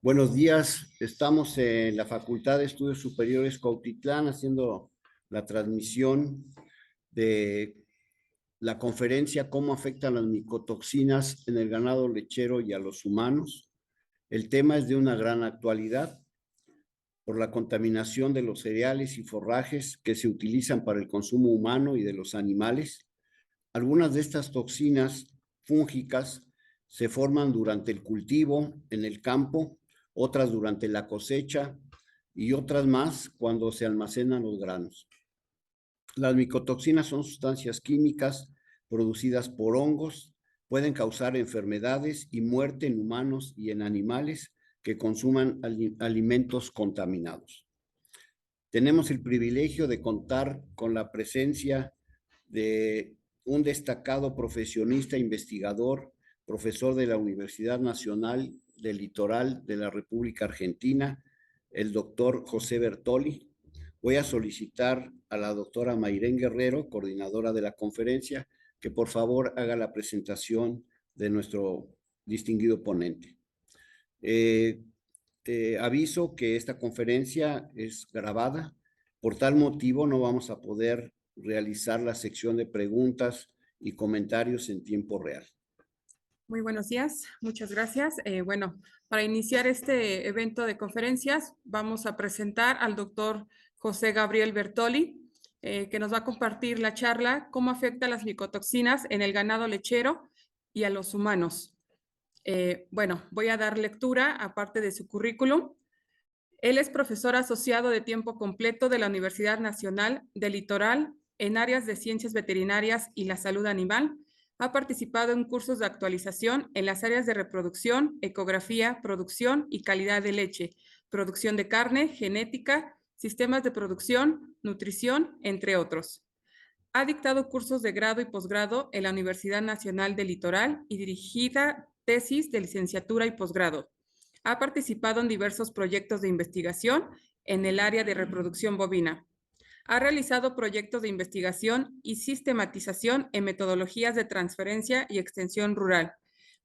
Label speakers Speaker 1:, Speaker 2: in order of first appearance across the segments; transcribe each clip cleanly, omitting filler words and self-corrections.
Speaker 1: Buenos días, estamos en la Facultad de Estudios Superiores Cuautitlán haciendo la transmisión de la conferencia Cómo afectan las micotoxinas en el ganado lechero y a los humanos. El tema es de una gran actualidad por la contaminación de los cereales y forrajes que se utilizan para el consumo humano y de los animales. Algunas de estas toxinas fúngicas se forman durante el cultivo, en el campo, otras durante la cosecha y otras más cuando se almacenan los granos. Las micotoxinas son sustancias químicas producidas por hongos, pueden causar enfermedades y muerte en humanos y en animales que consuman alimentos contaminados. Tenemos el privilegio de contar con la presencia de un destacado profesionista investigador, profesor de la Universidad Nacional del Litoral de la República Argentina, el doctor José Bertoli. Voy a solicitar a la doctora Mayrén Guerrero, coordinadora de la conferencia, que por favor haga la presentación de nuestro distinguido ponente. Aviso que esta conferencia es grabada, por tal motivo no vamos a poder realizar la sección de preguntas y comentarios en tiempo real.
Speaker 2: Muy buenos días, muchas gracias. Bueno, para iniciar este evento de conferencias, vamos a presentar al doctor José Gabriel Bertoli, que nos va a compartir la charla Cómo afecta las micotoxinas en el ganado lechero y a los humanos. Bueno, voy a dar lectura aparte de su currículum. Él es profesor asociado de tiempo completo de la Universidad Nacional del Litoral en áreas de ciencias veterinarias y la salud animal. Ha participado en cursos de actualización en las áreas de reproducción, ecografía, producción y calidad de leche, producción de carne, genética, sistemas de producción, nutrición, entre otros. Ha dictado cursos de grado y posgrado en la Universidad Nacional del Litoral y dirigida tesis de licenciatura y posgrado. Ha participado en diversos proyectos de investigación en el área de reproducción bovina. Ha realizado proyectos de investigación y sistematización en metodologías de transferencia y extensión rural.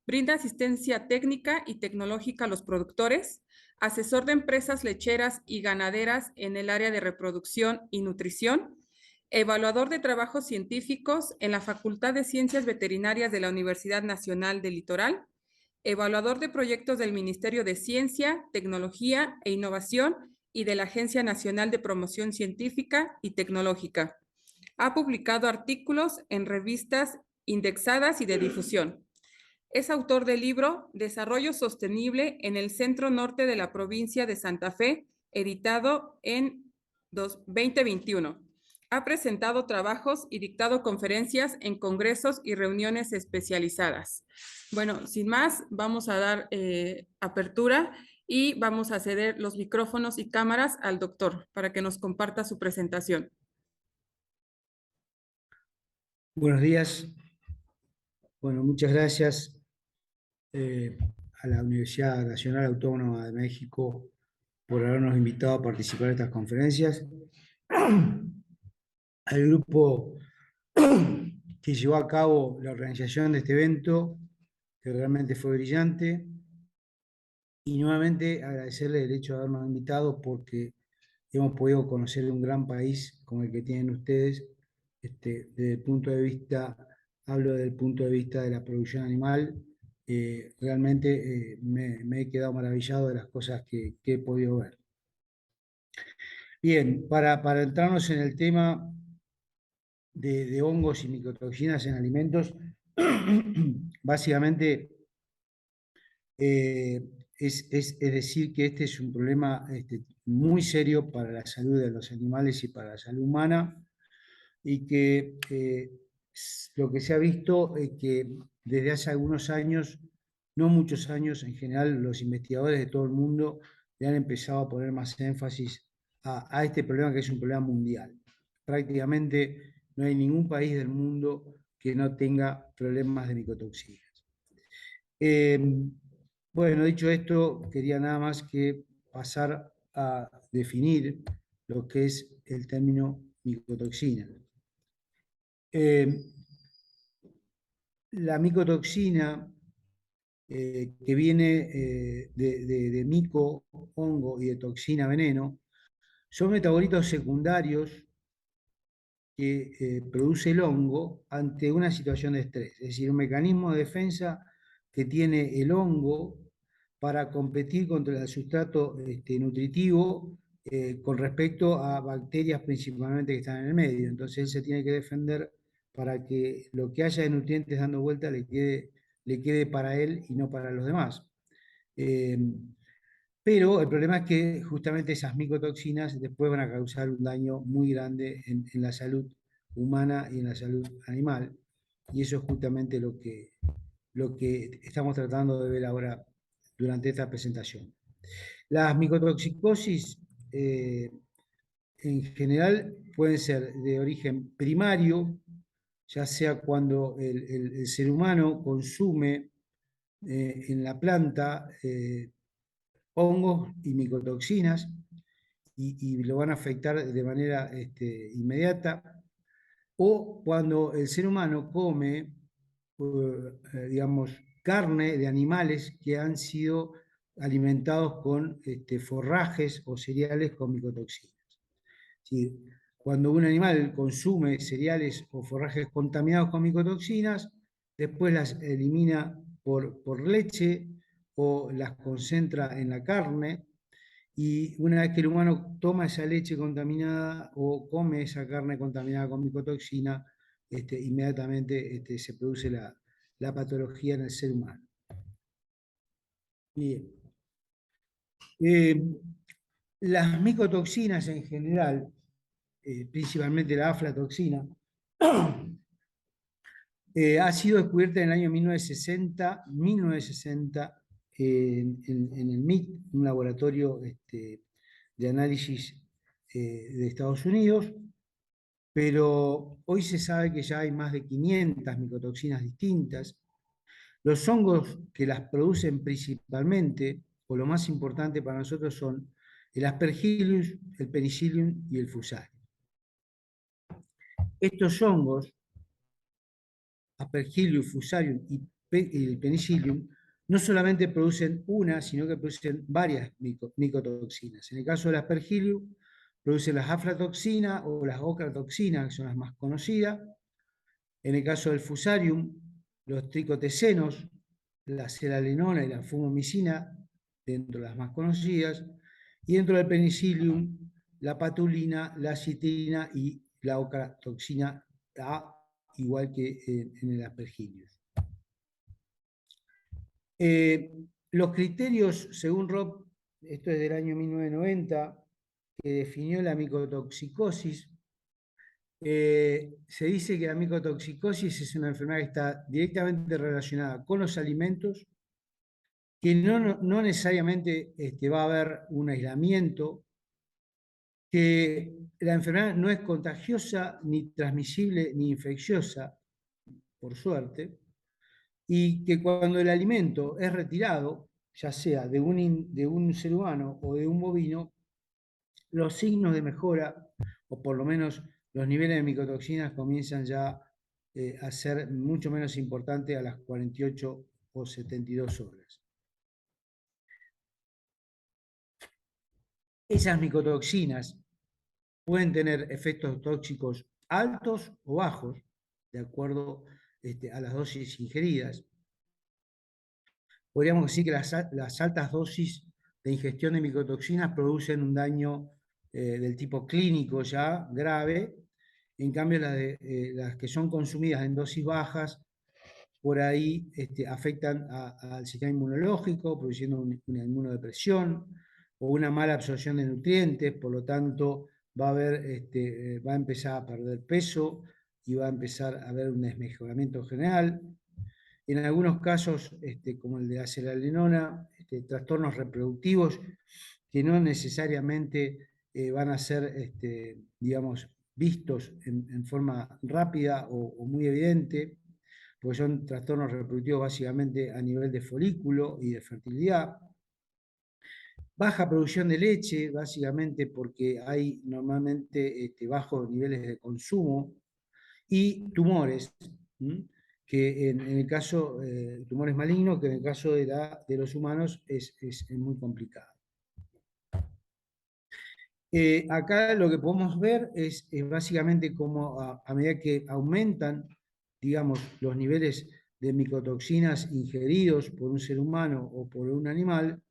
Speaker 2: Brinda asistencia técnica y tecnológica a los productores, asesor de empresas lecheras y ganaderas en el área de reproducción y nutrición, evaluador de trabajos científicos en la Facultad de Ciencias Veterinarias de la Universidad Nacional del Litoral, evaluador de proyectos del Ministerio de Ciencia, Tecnología e Innovación y de la Agencia Nacional de Promoción Científica y Tecnológica. Ha publicado artículos en revistas indexadas y de difusión. Es autor del libro Desarrollo Sostenible en el Centro Norte de la provincia de Santa Fe, editado en 2021. Ha presentado trabajos y dictado conferencias en congresos y reuniones especializadas. Bueno, sin más, vamos a dar apertura y vamos a ceder los micrófonos y cámaras al doctor para que nos comparta su presentación.
Speaker 3: Buenos días. Bueno, muchas gracias a la Universidad Nacional Autónoma de México por habernos invitado a participar en estas conferencias. Al grupo que llevó a cabo la organización de este evento, que realmente fue brillante. Y nuevamente agradecerle el hecho de habernos invitado porque hemos podido conocer un gran país como el que tienen ustedes, desde el punto de vista, hablo del punto de vista de la producción animal. Realmente me he quedado maravillado de las cosas que he podido ver. Bien, para entrarnos en el tema de hongos y micotoxinas en alimentos, básicamente es decir que este es un problema muy serio para la salud de los animales y para la salud humana, y que lo que se ha visto es que desde hace algunos años, no muchos años, en general los investigadores de todo el mundo le han empezado a poner más énfasis a este problema, que es un problema mundial. Prácticamente no hay ningún país del mundo que no tenga problemas de micotoxinas. Bueno, dicho esto, quería nada más que pasar a definir lo que es el término micotoxina. La micotoxina que viene de mico, hongo y de toxina veneno, son metabolitos secundarios que produce el hongo ante una situación de estrés. Es decir, un mecanismo de defensa que tiene el hongo para competir contra el sustrato nutritivo con respecto a bacterias principalmente que están en el medio. Entonces él se tiene que defender para que lo que haya de nutrientes dando vuelta le quede para él y no para los demás. Pero el problema es que justamente esas micotoxinas después van a causar un daño muy grande en la salud humana y en la salud animal. Y eso es justamente lo que estamos tratando de ver ahora durante esta presentación. Las micotoxicosis en general pueden ser de origen primario, ya sea cuando el ser humano consume en la planta hongos y micotoxinas y lo van a afectar de manera inmediata, o cuando el ser humano come, digamos, carne de animales que han sido alimentados con forrajes o cereales con micotoxinas. ¿Sí? Cuando un animal consume cereales o forrajes contaminados con micotoxinas, después las elimina por leche o las concentra en la carne, y una vez que el humano toma esa leche contaminada o come esa carne contaminada con micotoxina, inmediatamente se produce la patología en el ser humano. Bien. Las micotoxinas en general, principalmente la aflatoxina, ha sido descubierta en el año 1960 en el MIT, un laboratorio de análisis de Estados Unidos, pero hoy se sabe que ya hay más de 500 micotoxinas distintas. Los hongos que las producen principalmente, o lo más importante para nosotros, son el Aspergillus, el Penicillium y el Fusarium. Estos hongos, Aspergillus, Fusarium y el Penicillium, no solamente producen una, sino que producen varias micotoxinas. En el caso del Aspergillus, producen las aflatoxinas o las ocratoxinas, que son las más conocidas. En el caso del Fusarium, los tricotesenos, la celalenona y la fumomicina, dentro de las más conocidas. Y dentro del Penicillium, la patulina, la citrina y la ocratoxina A, igual que en el Aspergillus. Los criterios, según Rob, esto es del año 1990, que definió la micotoxicosis, se dice que la micotoxicosis es una enfermedad que está directamente relacionada con los alimentos, que no necesariamente va a haber un aislamiento, que la enfermedad no es contagiosa, ni transmisible, ni infecciosa, por suerte, y que cuando el alimento es retirado, ya sea de un ser humano o de un bovino, los signos de mejora, o por lo menos los niveles de micotoxinas, comienzan ya a ser mucho menos importantes a las 48 o 72 horas. Esas micotoxinas pueden tener efectos tóxicos altos o bajos, de acuerdo a las dosis ingeridas. Podríamos decir que las altas dosis de ingestión de micotoxinas producen un daño del tipo clínico ya grave. En cambio, las que son consumidas en dosis bajas, por ahí afectan al sistema inmunológico, produciendo una inmunodepresión o una mala absorción de nutrientes. Por lo tanto, va a empezar a perder peso y va a empezar a haber un desmejoramiento general. En algunos casos, como el de la celalenona, trastornos reproductivos que no necesariamente van a ser, digamos, vistos en forma rápida o muy evidente, porque son trastornos reproductivos básicamente a nivel de folículo y de fertilidad. Baja producción de leche, básicamente porque hay normalmente bajos niveles de consumo, y tumores, que en el caso de tumores malignos, que en el caso de los humanos es muy complicado. Acá lo que podemos ver es básicamente cómo a medida que aumentan, digamos, los niveles de micotoxinas ingeridos por un ser humano o por un animal,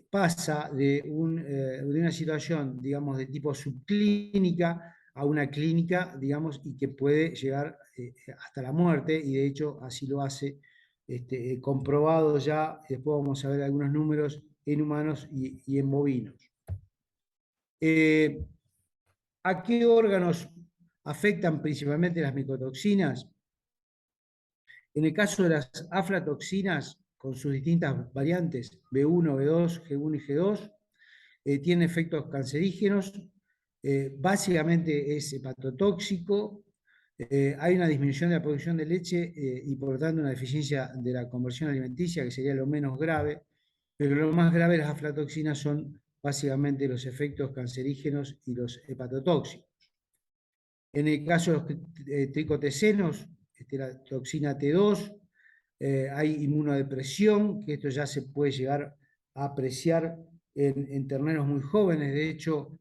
Speaker 3: pasa de una situación, digamos, de tipo subclínica a una clínica, digamos, y que puede llegar hasta la muerte, y de hecho así lo hace, comprobado ya. Después vamos a ver algunos números en humanos y en bovinos. ¿A qué órganos afectan principalmente las micotoxinas? En el caso de las aflatoxinas, con sus distintas variantes, B1, B2, G1 y G2, tienen efectos cancerígenos, básicamente es hepatotóxico, hay una disminución de la producción de leche y por lo tanto una deficiencia de la conversión alimenticia, que sería lo menos grave, pero lo más grave de las aflatoxinas son básicamente los efectos cancerígenos y los hepatotóxicos. En el caso de los tricotecenos, la toxina T2, hay inmunodepresión, que esto ya se puede llegar a apreciar en terneros muy jóvenes. De hecho,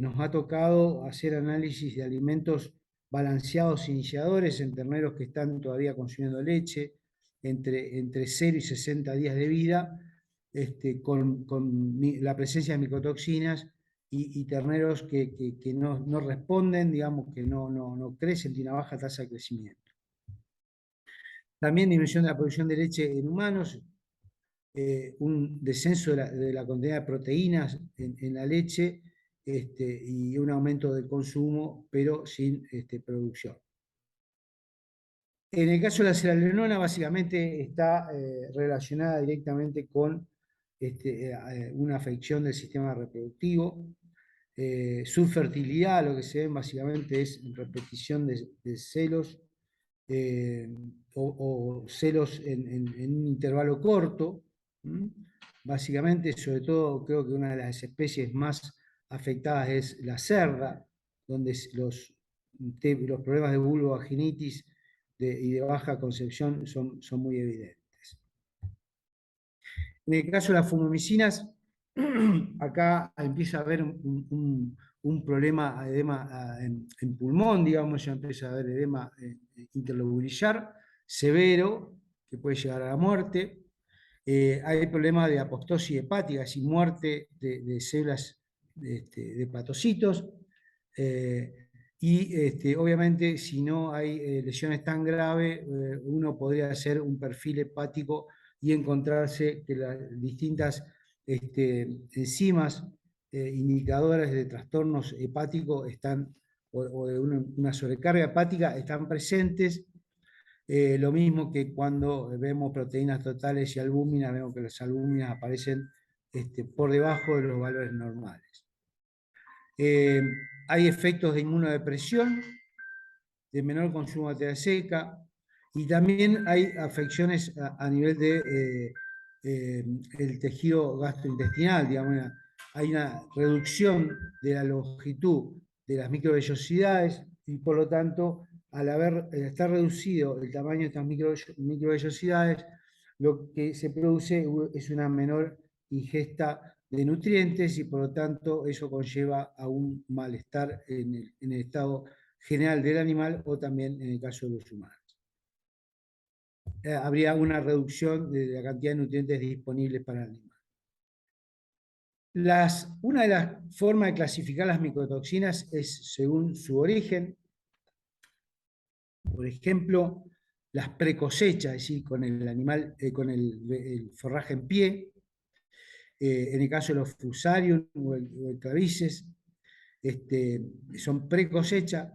Speaker 3: nos ha tocado hacer análisis de alimentos balanceados iniciadores en terneros que están todavía consumiendo leche, entre 0 y 60 días de vida, con la presencia de micotoxinas y terneros que no responden, digamos, que no crecen, tienen una baja tasa de crecimiento. También disminución de la producción de leche en humanos, un descenso de la cantidad de proteínas en la leche, y un aumento del consumo, pero sin producción. En el caso de la cerealenona, básicamente está relacionada directamente con una afección del sistema reproductivo. Su fertilidad, lo que se ve básicamente es repetición de celos, o celos en un intervalo corto. Básicamente, sobre todo, creo que una de las especies más afectadas es la cerda, donde los problemas de vulvovaginitis y de baja concepción son muy evidentes. En el caso de las fumomicinas, acá empieza a haber un problema, edema en pulmón, digamos, ya empieza a haber edema interlobular severo, que puede llegar a la muerte. Hay problemas de apostosis hepática, y muerte de células de hepatocitos. Y obviamente, si no hay lesiones tan graves, uno podría hacer un perfil hepático y encontrarse que las distintas enzimas indicadoras de trastornos hepáticos están, o de una sobrecarga hepática, están presentes. Lo mismo que cuando vemos proteínas totales y albúminas, vemos que las albúminas aparecen por debajo de los valores normales. Hay efectos de inmunodepresión, de menor consumo de seca, y también hay afecciones a nivel de el tejido gastrointestinal, digamos. Hay una reducción de la longitud de las microvellosidades y por lo tanto, al estar reducido el tamaño de estas microvellosidades, lo que se produce es una menor ingesta de nutrientes y por lo tanto eso conlleva a un malestar en el estado general del animal o también en el caso de los humanos. Habría una reducción de la cantidad de nutrientes disponibles para el animal. Una de las formas de clasificar las micotoxinas es según su origen. Por ejemplo, las precosechas, es decir, con el animal, con el forraje en pie. En el caso de los fusarium o el clavices, son precosecha.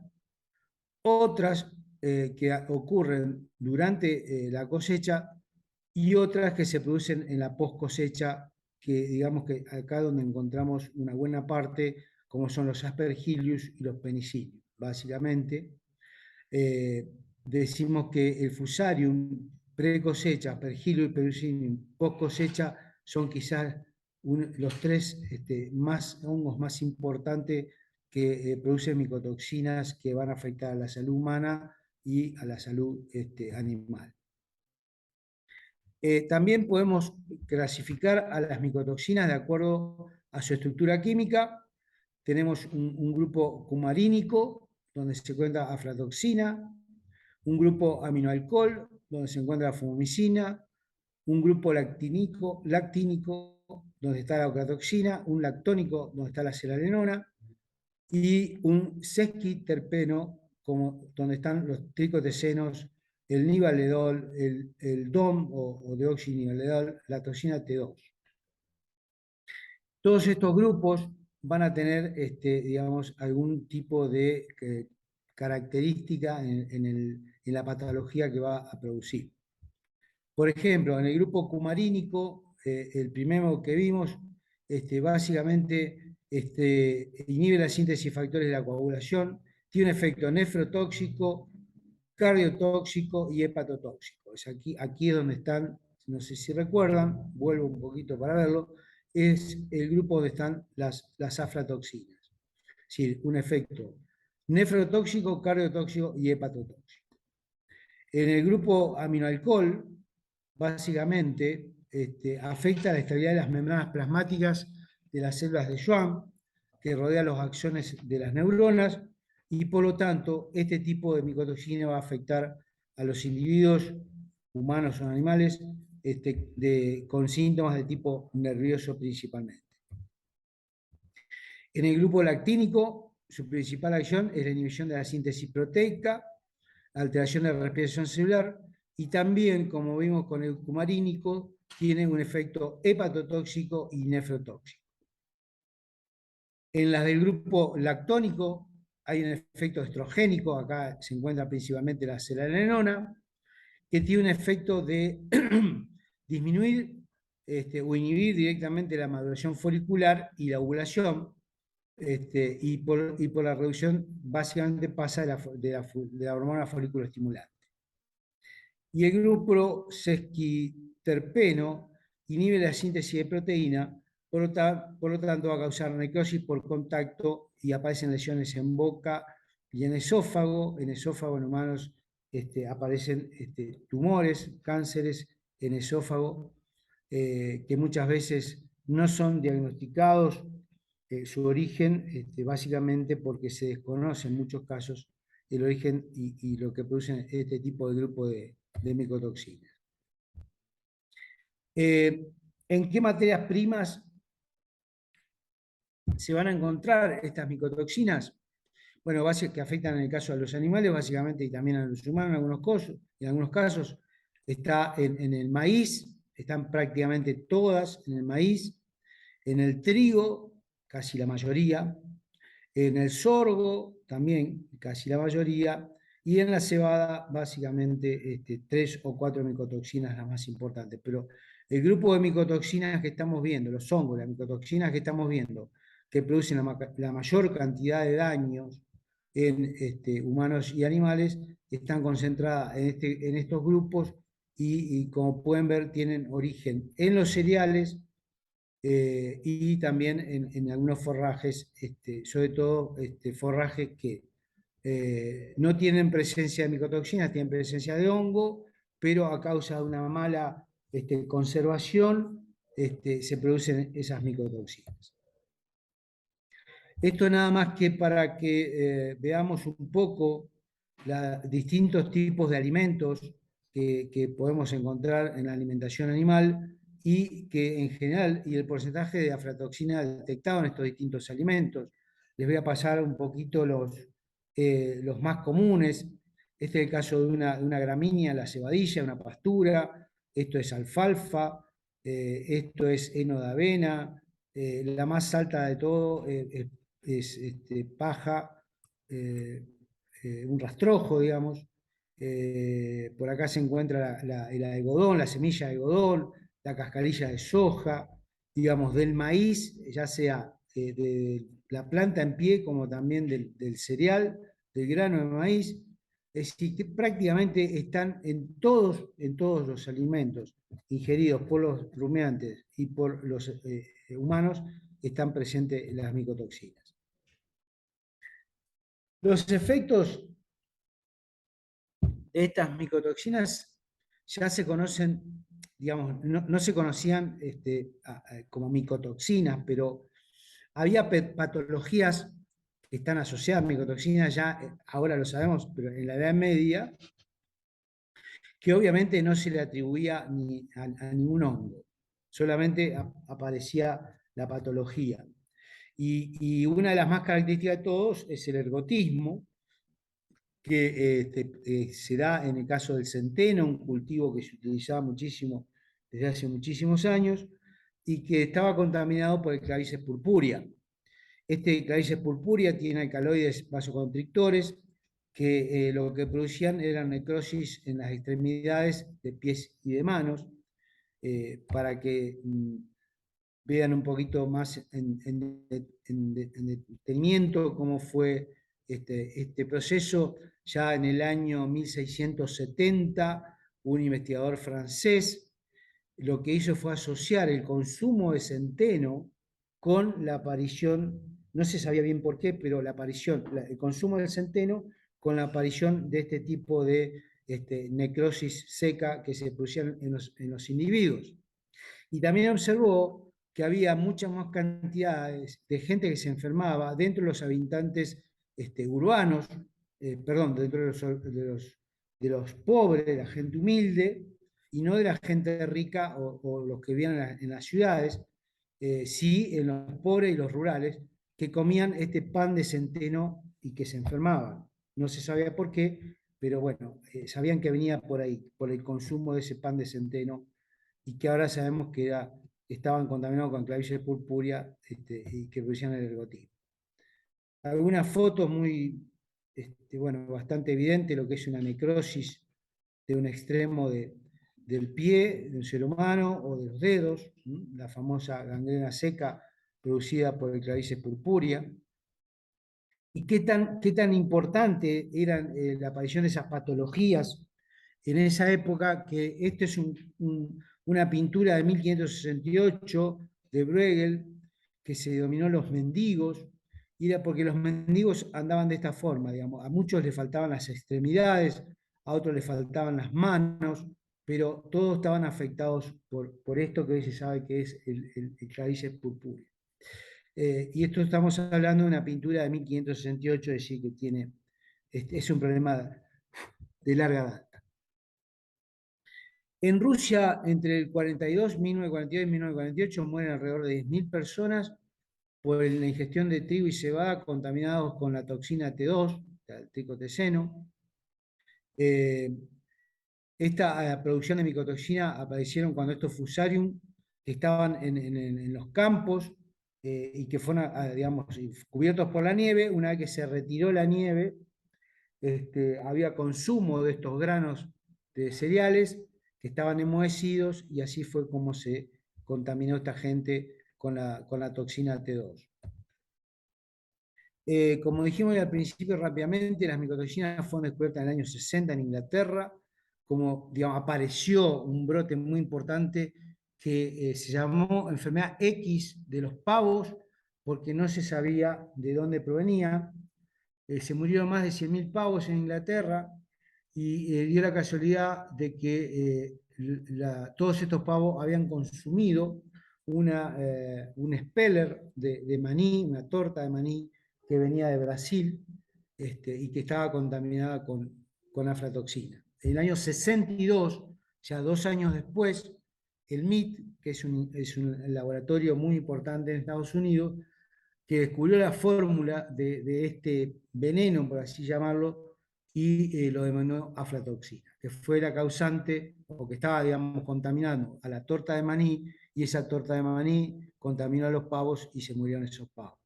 Speaker 3: Otras que ocurren durante la cosecha y otras que se producen en la post cosecha, que digamos que acá donde encontramos una buena parte, como son los Aspergillus y los Penicillium. Básicamente, decimos que el Fusarium pre-cosecha, Aspergillus y Penicillium post cosecha son quizás los tres hongos más importantes que producen micotoxinas que van a afectar a la salud humana y a la salud animal. También podemos clasificar a las micotoxinas de acuerdo a su estructura química. Tenemos un grupo cumarínico, donde se encuentra aflatoxina, un grupo aminoalcohol, donde se encuentra la fumamicina, un grupo lactínico, donde está la ocratoxina, un lactónico, donde está la selalenona, y un sesquiterpeno, donde están los tricotesenos, el nivaledol, el DOM o deoxinivaledol, la toxina T2. Todos estos grupos van a tener, digamos, algún tipo de característica en la patología que va a producir. Por ejemplo, en el grupo cumarínico, el primero que vimos, básicamente inhibe la síntesis de factores de la coagulación, tiene un efecto nefrotóxico, cardiotóxico y hepatotóxico. Aquí es donde están, no sé si recuerdan, vuelvo un poquito para verlo, es el grupo donde están las aflatoxinas. Es decir, un efecto nefrotóxico, cardiotóxico y hepatotóxico. En el grupo aminoalcohol, básicamente, afecta la estabilidad de las membranas plasmáticas de las células de Schwann, que rodean los axones de las neuronas, y por lo tanto, este tipo de micotoxina va a afectar a los individuos, humanos o animales, con síntomas de tipo nervioso principalmente. En el grupo lactínico, su principal acción es la inhibición de la síntesis proteica, alteración de la respiración celular, y también, como vimos con el cumarínico, tiene un efecto hepatotóxico y nefrotóxico. En las del grupo lactónico hay un efecto estrogénico, acá se encuentra principalmente la selalenona, que tiene un efecto de disminuir o inhibir directamente la maduración folicular y la ovulación, y por la reducción básicamente pasa de la hormona foliculoestimulante. Y el grupo sesquiterpeno inhibe la síntesis de proteína, por lo tanto va a causar necrosis por contacto y aparecen lesiones en boca y en esófago. En esófago en humanos aparecen tumores, cánceres en esófago, que muchas veces no son diagnosticados su origen, básicamente porque se desconoce en muchos casos el origen y lo que producen este tipo de grupo de micotoxinas. ¿En qué materias primas se van a encontrar estas micotoxinas? Bueno, que afectan en el caso de los animales, básicamente, y también a los humanos en algunos casos. Está en el maíz, están prácticamente todas en el maíz, en el trigo, casi la mayoría, en el sorgo, también casi la mayoría, y en la cebada, básicamente, 3 o 4 micotoxinas las más importantes. Pero el grupo de micotoxinas que estamos viendo, los hongos, las micotoxinas que estamos viendo, que producen la mayor cantidad de daños en humanos y animales, están concentradas en estos grupos y como pueden ver, tienen origen en los cereales, y también en algunos forrajes, sobre todo forrajes que no tienen presencia de micotoxinas, tienen presencia de hongo, pero a causa de una mala conservación se producen esas micotoxinas. Esto nada más que para que veamos un poco distintos tipos de alimentos que podemos encontrar en la alimentación animal y que en general, y el porcentaje de aflatoxina detectado en estos distintos alimentos. Les voy a pasar un poquito los más comunes. Este es el caso de una gramínea, la cebadilla, una pastura. Esto es alfalfa, esto es heno de avena. La más alta de todo es paja, un rastrojo, digamos. Por acá se encuentra el algodón, la semilla de algodón, la cascarilla de soja, digamos, del maíz, ya sea de la planta en pie como también del cereal, del grano de maíz. Es decir, que prácticamente están en todos los alimentos ingeridos por los rumiantes y por los humanos, están presentes las micotoxinas. Los efectos estas micotoxinas ya se conocen, digamos, no se conocían como micotoxinas, pero había patologías que están asociadas a micotoxinas, ya ahora lo sabemos, pero en la Edad Media, que obviamente no se le atribuía ni a ningún hongo, solamente aparecía la patología. Y una de las más características de todos es el ergotismo, que se da en el caso del centeno, un cultivo que se utilizaba muchísimo desde hace muchísimos años y que estaba contaminado por el Clavices purpurea. Este Clavices purpurea tiene alcaloides vasoconstrictores que lo que producían eran necrosis en las extremidades de pies y de manos, para que vean un poquito más en detenimiento cómo fue este proceso. Ya en el año 1670, un investigador francés lo que hizo fue asociar el consumo de centeno con la aparición, no se sabía bien por qué, pero el consumo del centeno con la aparición de este tipo de necrosis seca que se producían en los individuos. Y también observó que había muchas más cantidades de gente que se enfermaba dentro de los habitantes urbanos, perdón, dentro de los pobres, de la gente humilde, y no de la gente rica o los que vivían en las ciudades, sí en los pobres y los rurales, que comían este pan de centeno y que se enfermaban. No se sabía por qué, pero bueno, sabían que venía por ahí, por el consumo de ese pan de centeno, y que ahora sabemos que estaban contaminados con Clavices purpurea y que producían el ergotismo. Algunas fotos muy, bueno, bastante evidente lo que es una necrosis de un extremo del pie de un ser humano o de los dedos, la famosa gangrena seca producida por el Clavices purpurea. Y qué tan importante era la aparición de esas patologías en esa época, que esta es una pintura de 1568 de Bruegel, que se denominó Los mendigos, y era porque los mendigos andaban de esta forma, digamos. A muchos les faltaban las extremidades, a otros les faltaban las manos, pero todos estaban afectados por esto que hoy se sabe que es el Clavices purpurea. Y esto estamos hablando de una pintura de 1568, es decir, que es un problema de larga data. En Rusia, entre el 1942 y 1948, mueren alrededor de 10.000 personas por la ingestión de trigo y cebada contaminados con la toxina T2, el tricoteseno. Esta producción de micotoxina aparecieron cuando estos fusarium estaban en los campos, y que fueron, digamos, cubiertos por la nieve. Una vez que se retiró la nieve, había consumo de estos granos de cereales que estaban enmohecidos, y así fue como se contaminó esta gente con la toxina T2. Como dijimos al principio rápidamente, las micotoxinas fueron descubiertas en el año 60 en Inglaterra, como, digamos, apareció un brote muy importante que se llamó enfermedad X de los pavos, porque no se sabía de dónde provenía. Se murieron más de 100.000 pavos en Inglaterra, y dio la casualidad de que todos estos pavos habían consumido un speller de maní, una torta de maní que venía de Brasil, y que estaba contaminada con aflatoxina. En el año 62, ya 2 años después, el MIT, que es un laboratorio muy importante en Estados Unidos, que descubrió la fórmula de este veneno, por así llamarlo, y lo denominó aflatoxina, que fue la causante, o que estaba, digamos, contaminando a la torta de maní, y esa torta de maní contaminó a los pavos y se murieron esos pavos.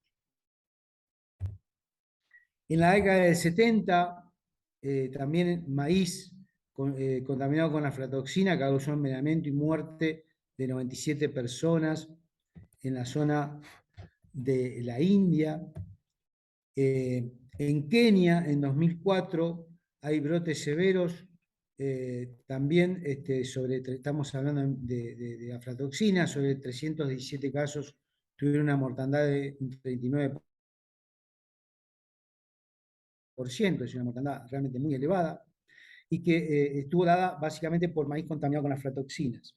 Speaker 3: En la década del 70, también maíz contaminado con aflatoxina causó envenenamiento y muerte de 97 personas en la zona de la India. En Kenia, en 2004, hay brotes severos, también estamos hablando de aflatoxina, sobre 317 casos tuvieron una mortandad de un 39%, es una mortandad realmente muy elevada. y que estuvo dada básicamente por maíz contaminado con aflatoxinas,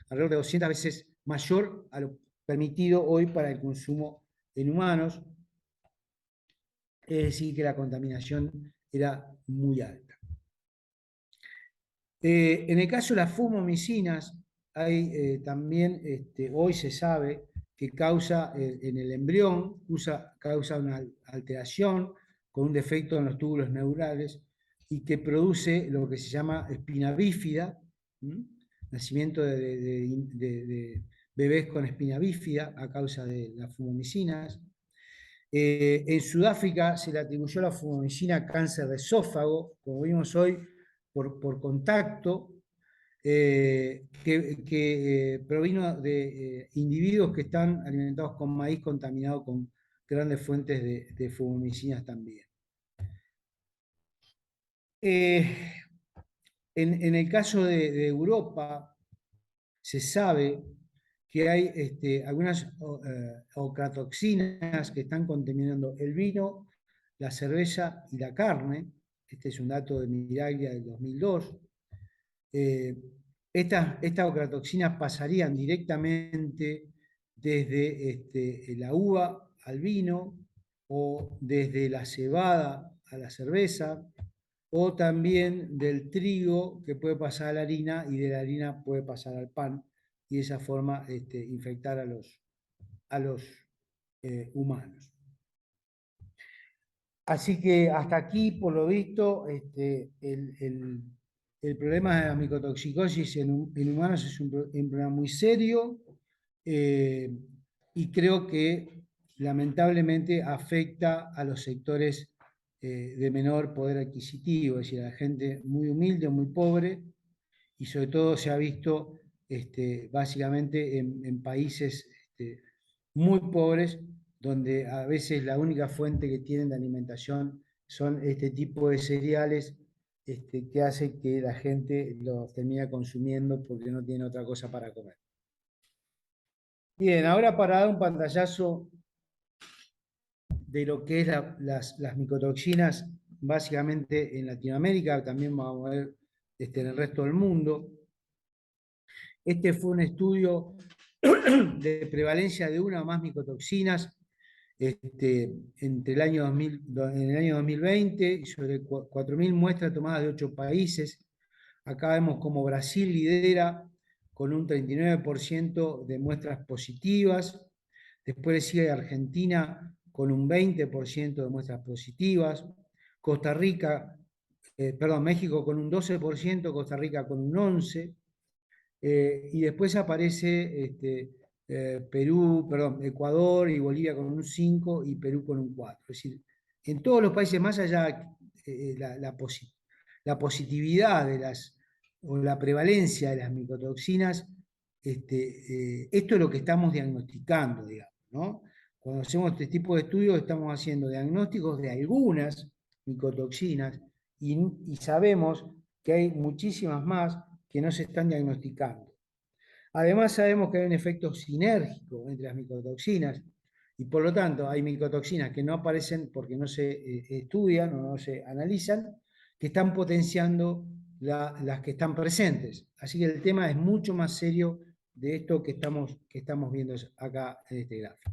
Speaker 3: alrededor de 200 veces mayor a lo permitido hoy para el consumo en humanos, es decir, que la contaminación era muy alta. En el caso de las fumomicinas, hay también, hoy se sabe que causa en el embrión, causa una alteración con un defecto en los túbulos neurales y que produce lo que se llama espina bífida, nacimiento de bebés con espina bífida a causa de las fumomicinas. En Sudáfrica se le atribuyó la fumomicina cáncer de esófago, como vimos hoy, por contacto, que provino de individuos que están alimentados con maíz contaminado con grandes fuentes de fumomicinas también. En el caso de Europa, se sabe que hay algunas ocratoxinas que están contaminando el vino, la cerveza y la carne. Este es un dato de Miraglia del 2002. Estas ocratoxinas pasarían directamente desde la uva al vino, o desde la cebada a la cerveza, o también del trigo, que puede pasar a la harina, y de la harina puede pasar al pan, y de esa forma infectar a los humanos. Así que hasta aquí, por lo visto, el problema de la micotoxicosis en humanos es un problema muy serio, y creo que lamentablemente afecta a los sectores de menor poder adquisitivo, es decir, a la gente muy humilde, muy pobre, y sobre todo se ha visto básicamente en países muy pobres, donde a veces la única fuente que tienen de alimentación son este tipo de cereales, que hace que la gente los termina consumiendo porque no tiene otra cosa para comer. Bien, ahora para dar un pantallazo de lo que es las micotoxinas, básicamente en Latinoamérica, también vamos a ver en el resto del mundo. Este fue un estudio de prevalencia de una o más micotoxinas entre el año 2020, y sobre 4.000 muestras tomadas de 8 países. Acá vemos como Brasil lidera con un 39% de muestras positivas. Después le sigue Argentina con un 20% de muestras positivas. México con un 12%, Costa Rica con un 11%. Y después aparece Ecuador y Bolivia con un 5% y Perú con un 4%. Es decir, en todos los países, más allá la positividad o la prevalencia de las micotoxinas, esto es lo que estamos diagnosticando, digamos, ¿no? Cuando hacemos este tipo de estudios estamos haciendo diagnósticos de algunas micotoxinas y sabemos que hay muchísimas más que no se están diagnosticando. Además sabemos que hay un efecto sinérgico entre las micotoxinas, y por lo tanto hay micotoxinas que no aparecen porque no se estudian o no se analizan, que están potenciando las que están presentes. Así que el tema es mucho más serio de esto que estamos viendo acá en este gráfico.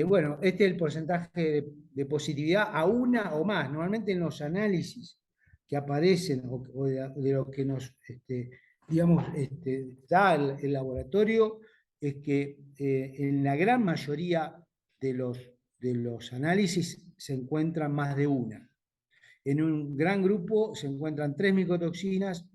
Speaker 3: Bueno, este es el porcentaje de positividad a una o más. Normalmente en los análisis que aparecen o de lo que nos da el laboratorio, es que en la gran mayoría de los análisis se encuentran más de una. En un gran grupo se encuentran 3 micotoxinas,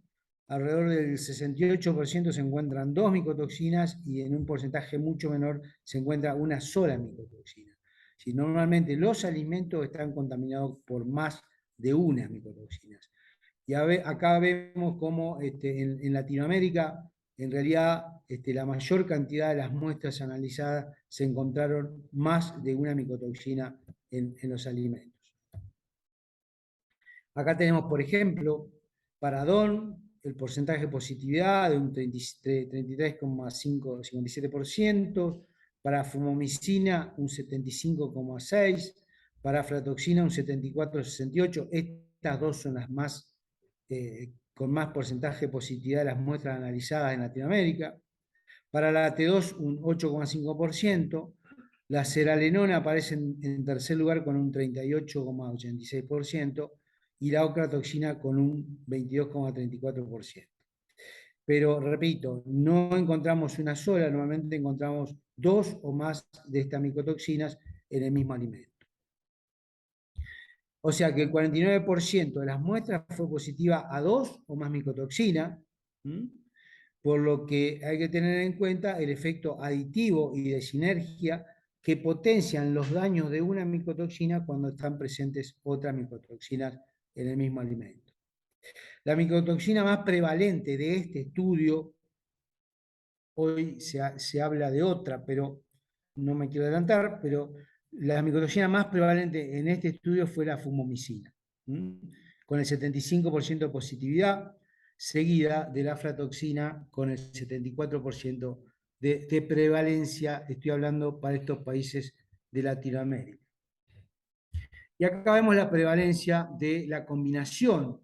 Speaker 3: alrededor del 68% se encuentran 2 micotoxinas, y en un porcentaje mucho menor se encuentra una sola micotoxina. Si normalmente los alimentos están contaminados por más de una micotoxina. Y acá vemos cómo en Latinoamérica, en realidad, la mayor cantidad de las muestras analizadas se encontraron más de una micotoxina en los alimentos. Acá tenemos, por ejemplo, para DON, el porcentaje de positividad de un 33,57%, para fumomicina un 75,6%, para aflatoxina un 74,68%. estas dos son las más, con más porcentaje de positividad de las muestras analizadas en Latinoamérica. Para la T2 un 8,5%, la seralenona aparece en tercer lugar con un 38,86% y la ocratoxina con un 22,34%. Pero repito, no encontramos una sola, normalmente encontramos 2 o más de estas micotoxinas en el mismo alimento. O sea que el 49% de las muestras fue positiva a 2 o más micotoxinas, por lo que hay que tener en cuenta el efecto aditivo y de sinergia que potencian los daños de una micotoxina cuando están presentes otras micotoxinas en el mismo alimento. La micotoxina más prevalente de este estudio, hoy se habla de otra, pero no me quiero adelantar, pero la micotoxina más prevalente en este estudio fue la fumomicina, con el 75% de positividad, seguida de la aflatoxina con el 74% de prevalencia, estoy hablando para estos países de Latinoamérica. Y acá vemos la prevalencia de la combinación.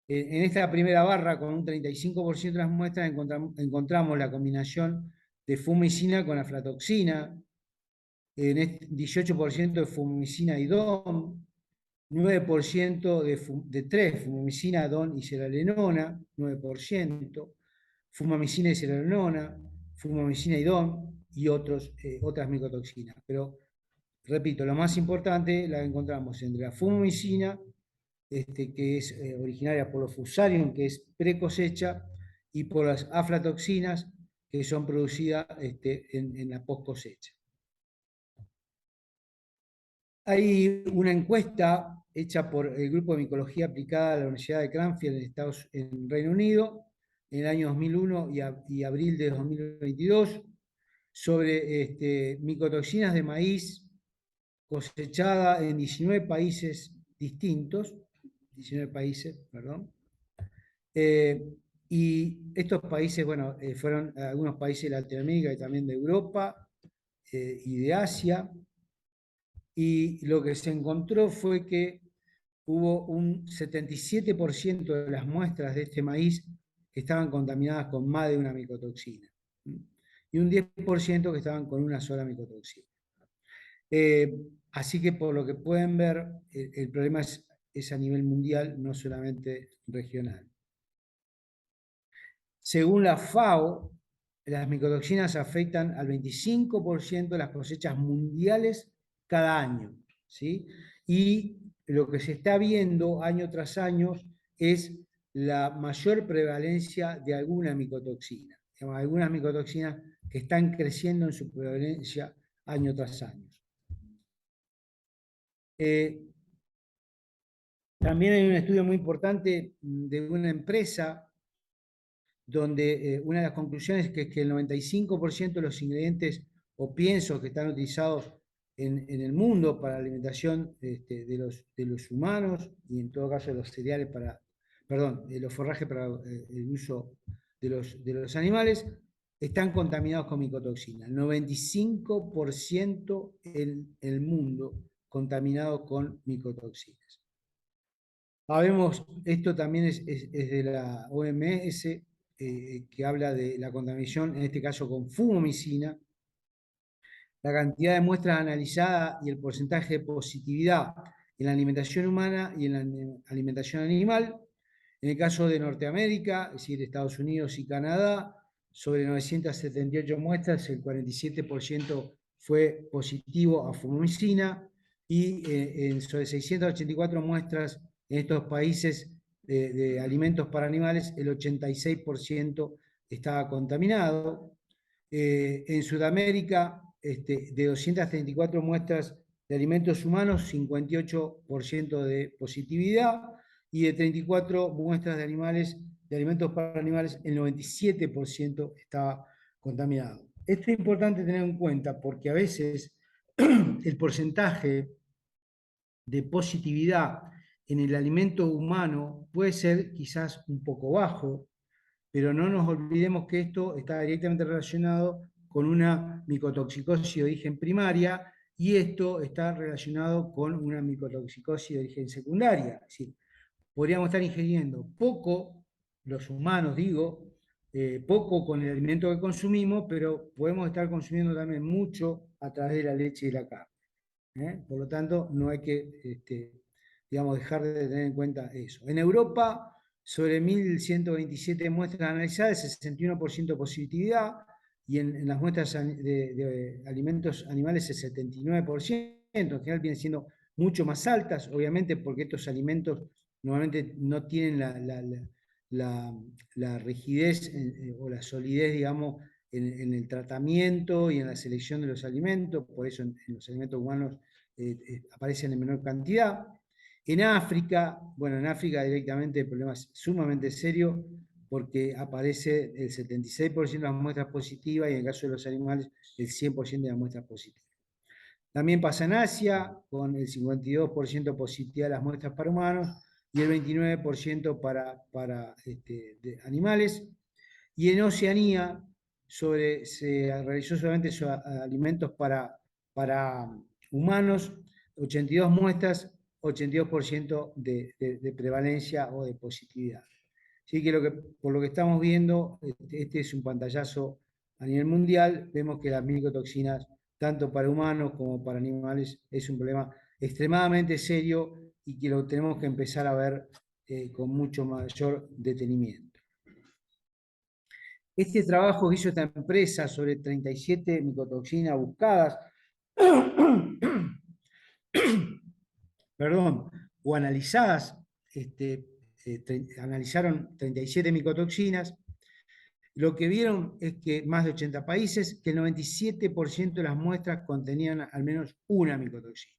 Speaker 3: En esta primera barra, con un 35% de las muestras, encontramos la combinación de fumicina con aflatoxina, en 18% de fumicina y DON, 9% de 3, fumamicina, DON y seralenona, 9%, fumamicina y seralenona, fumamicina y DON y otras micotoxinas. Pero, repito, lo más importante la encontramos entre la fumamicina, que es originaria por los Fusarium, que es pre-cosecha, y por las aflatoxinas, que son producidas en la post-cosecha. Hay una encuesta hecha por el Grupo de Micología Aplicada de la Universidad de Cranfield en Reino Unido, en el año 2001 y abril de 2022, sobre micotoxinas de maíz cosechada en 19 países distintos, 19 países, perdón. Y estos países, bueno, fueron algunos países de Latinoamérica y también de Europa y de Asia. Y lo que se encontró fue que hubo un 77% de las muestras de este maíz que estaban contaminadas con más de una micotoxina. Y un 10% que estaban con una sola micotoxina. Así que por lo que pueden ver, el problema es a nivel mundial, no solamente regional. Según la FAO, las micotoxinas afectan al 25% de las cosechas mundiales cada año, ¿sí? Y lo que se está viendo año tras año es la mayor prevalencia de alguna micotoxina. Algunas micotoxinas que están creciendo en su prevalencia año tras año. También hay un estudio muy importante de una empresa donde una de las conclusiones es que el 95% de los ingredientes o piensos que están utilizados en el mundo para la alimentación de los humanos y en todo caso de los cereales de los forrajes para el uso de los animales, están contaminados con micotoxina. El 95% en el mundo contaminado con micotoxinas. Sabemos, esto también es de la OMS, que habla de la contaminación, en este caso con fumomicina, la cantidad de muestras analizadas y el porcentaje de positividad en la alimentación humana y en la alimentación animal. En el caso de Norteamérica, es decir, Estados Unidos y Canadá, sobre 978 muestras, el 47% fue positivo a fumomicina y sobre 684 muestras en estos países de alimentos para animales, el 86% estaba contaminado. En Sudamérica, de 234 muestras de alimentos humanos, 58% de positividad, y de 34 muestras de alimentos para animales, el 97% estaba contaminado. Esto es importante tener en cuenta porque a veces el porcentaje de positividad en el alimento humano puede ser quizás un poco bajo, pero no nos olvidemos que esto está directamente relacionado con una micotoxicosis de origen primaria y esto está relacionado con una micotoxicosis de origen secundaria. Es decir, podríamos estar ingiriendo poco, los humanos digo, poco con el alimento que consumimos, pero podemos estar consumiendo también mucho a través de la leche y la carne. Por lo tanto, no hay que, digamos, dejar de tener en cuenta eso. En Europa, sobre 1.127 muestras analizadas, 61% positividad, y en las muestras de alimentos animales el 79%, en general vienen siendo mucho más altas, obviamente porque estos alimentos normalmente no tienen la rigidez o la solidez, digamos, en el tratamiento y en la selección de los alimentos, por eso en los alimentos humanos aparecen en menor cantidad. En África, bueno, en África directamente el problema es sumamente serio porque aparece el 76% de las muestras positivas y en el caso de los animales el 100% de las muestras positivas. También pasa en Asia, con el 52% positiva de las muestras para humanos y el 29% para de animales. Y en Oceanía se realizó solamente alimentos para humanos, 82 muestras, 82% de prevalencia o de positividad. Así que, por lo que estamos viendo, este es un pantallazo a nivel mundial. Vemos que las micotoxinas, tanto para humanos como para animales, es un problema extremadamente serio y que lo tenemos que empezar a ver con mucho mayor detenimiento. Este trabajo que hizo esta empresa sobre 37 micotoxinas buscadas, perdón, o analizadas, analizaron 37 micotoxinas. Lo que vieron es que más de 80 países, que el 97% de las muestras contenían al menos una micotoxina.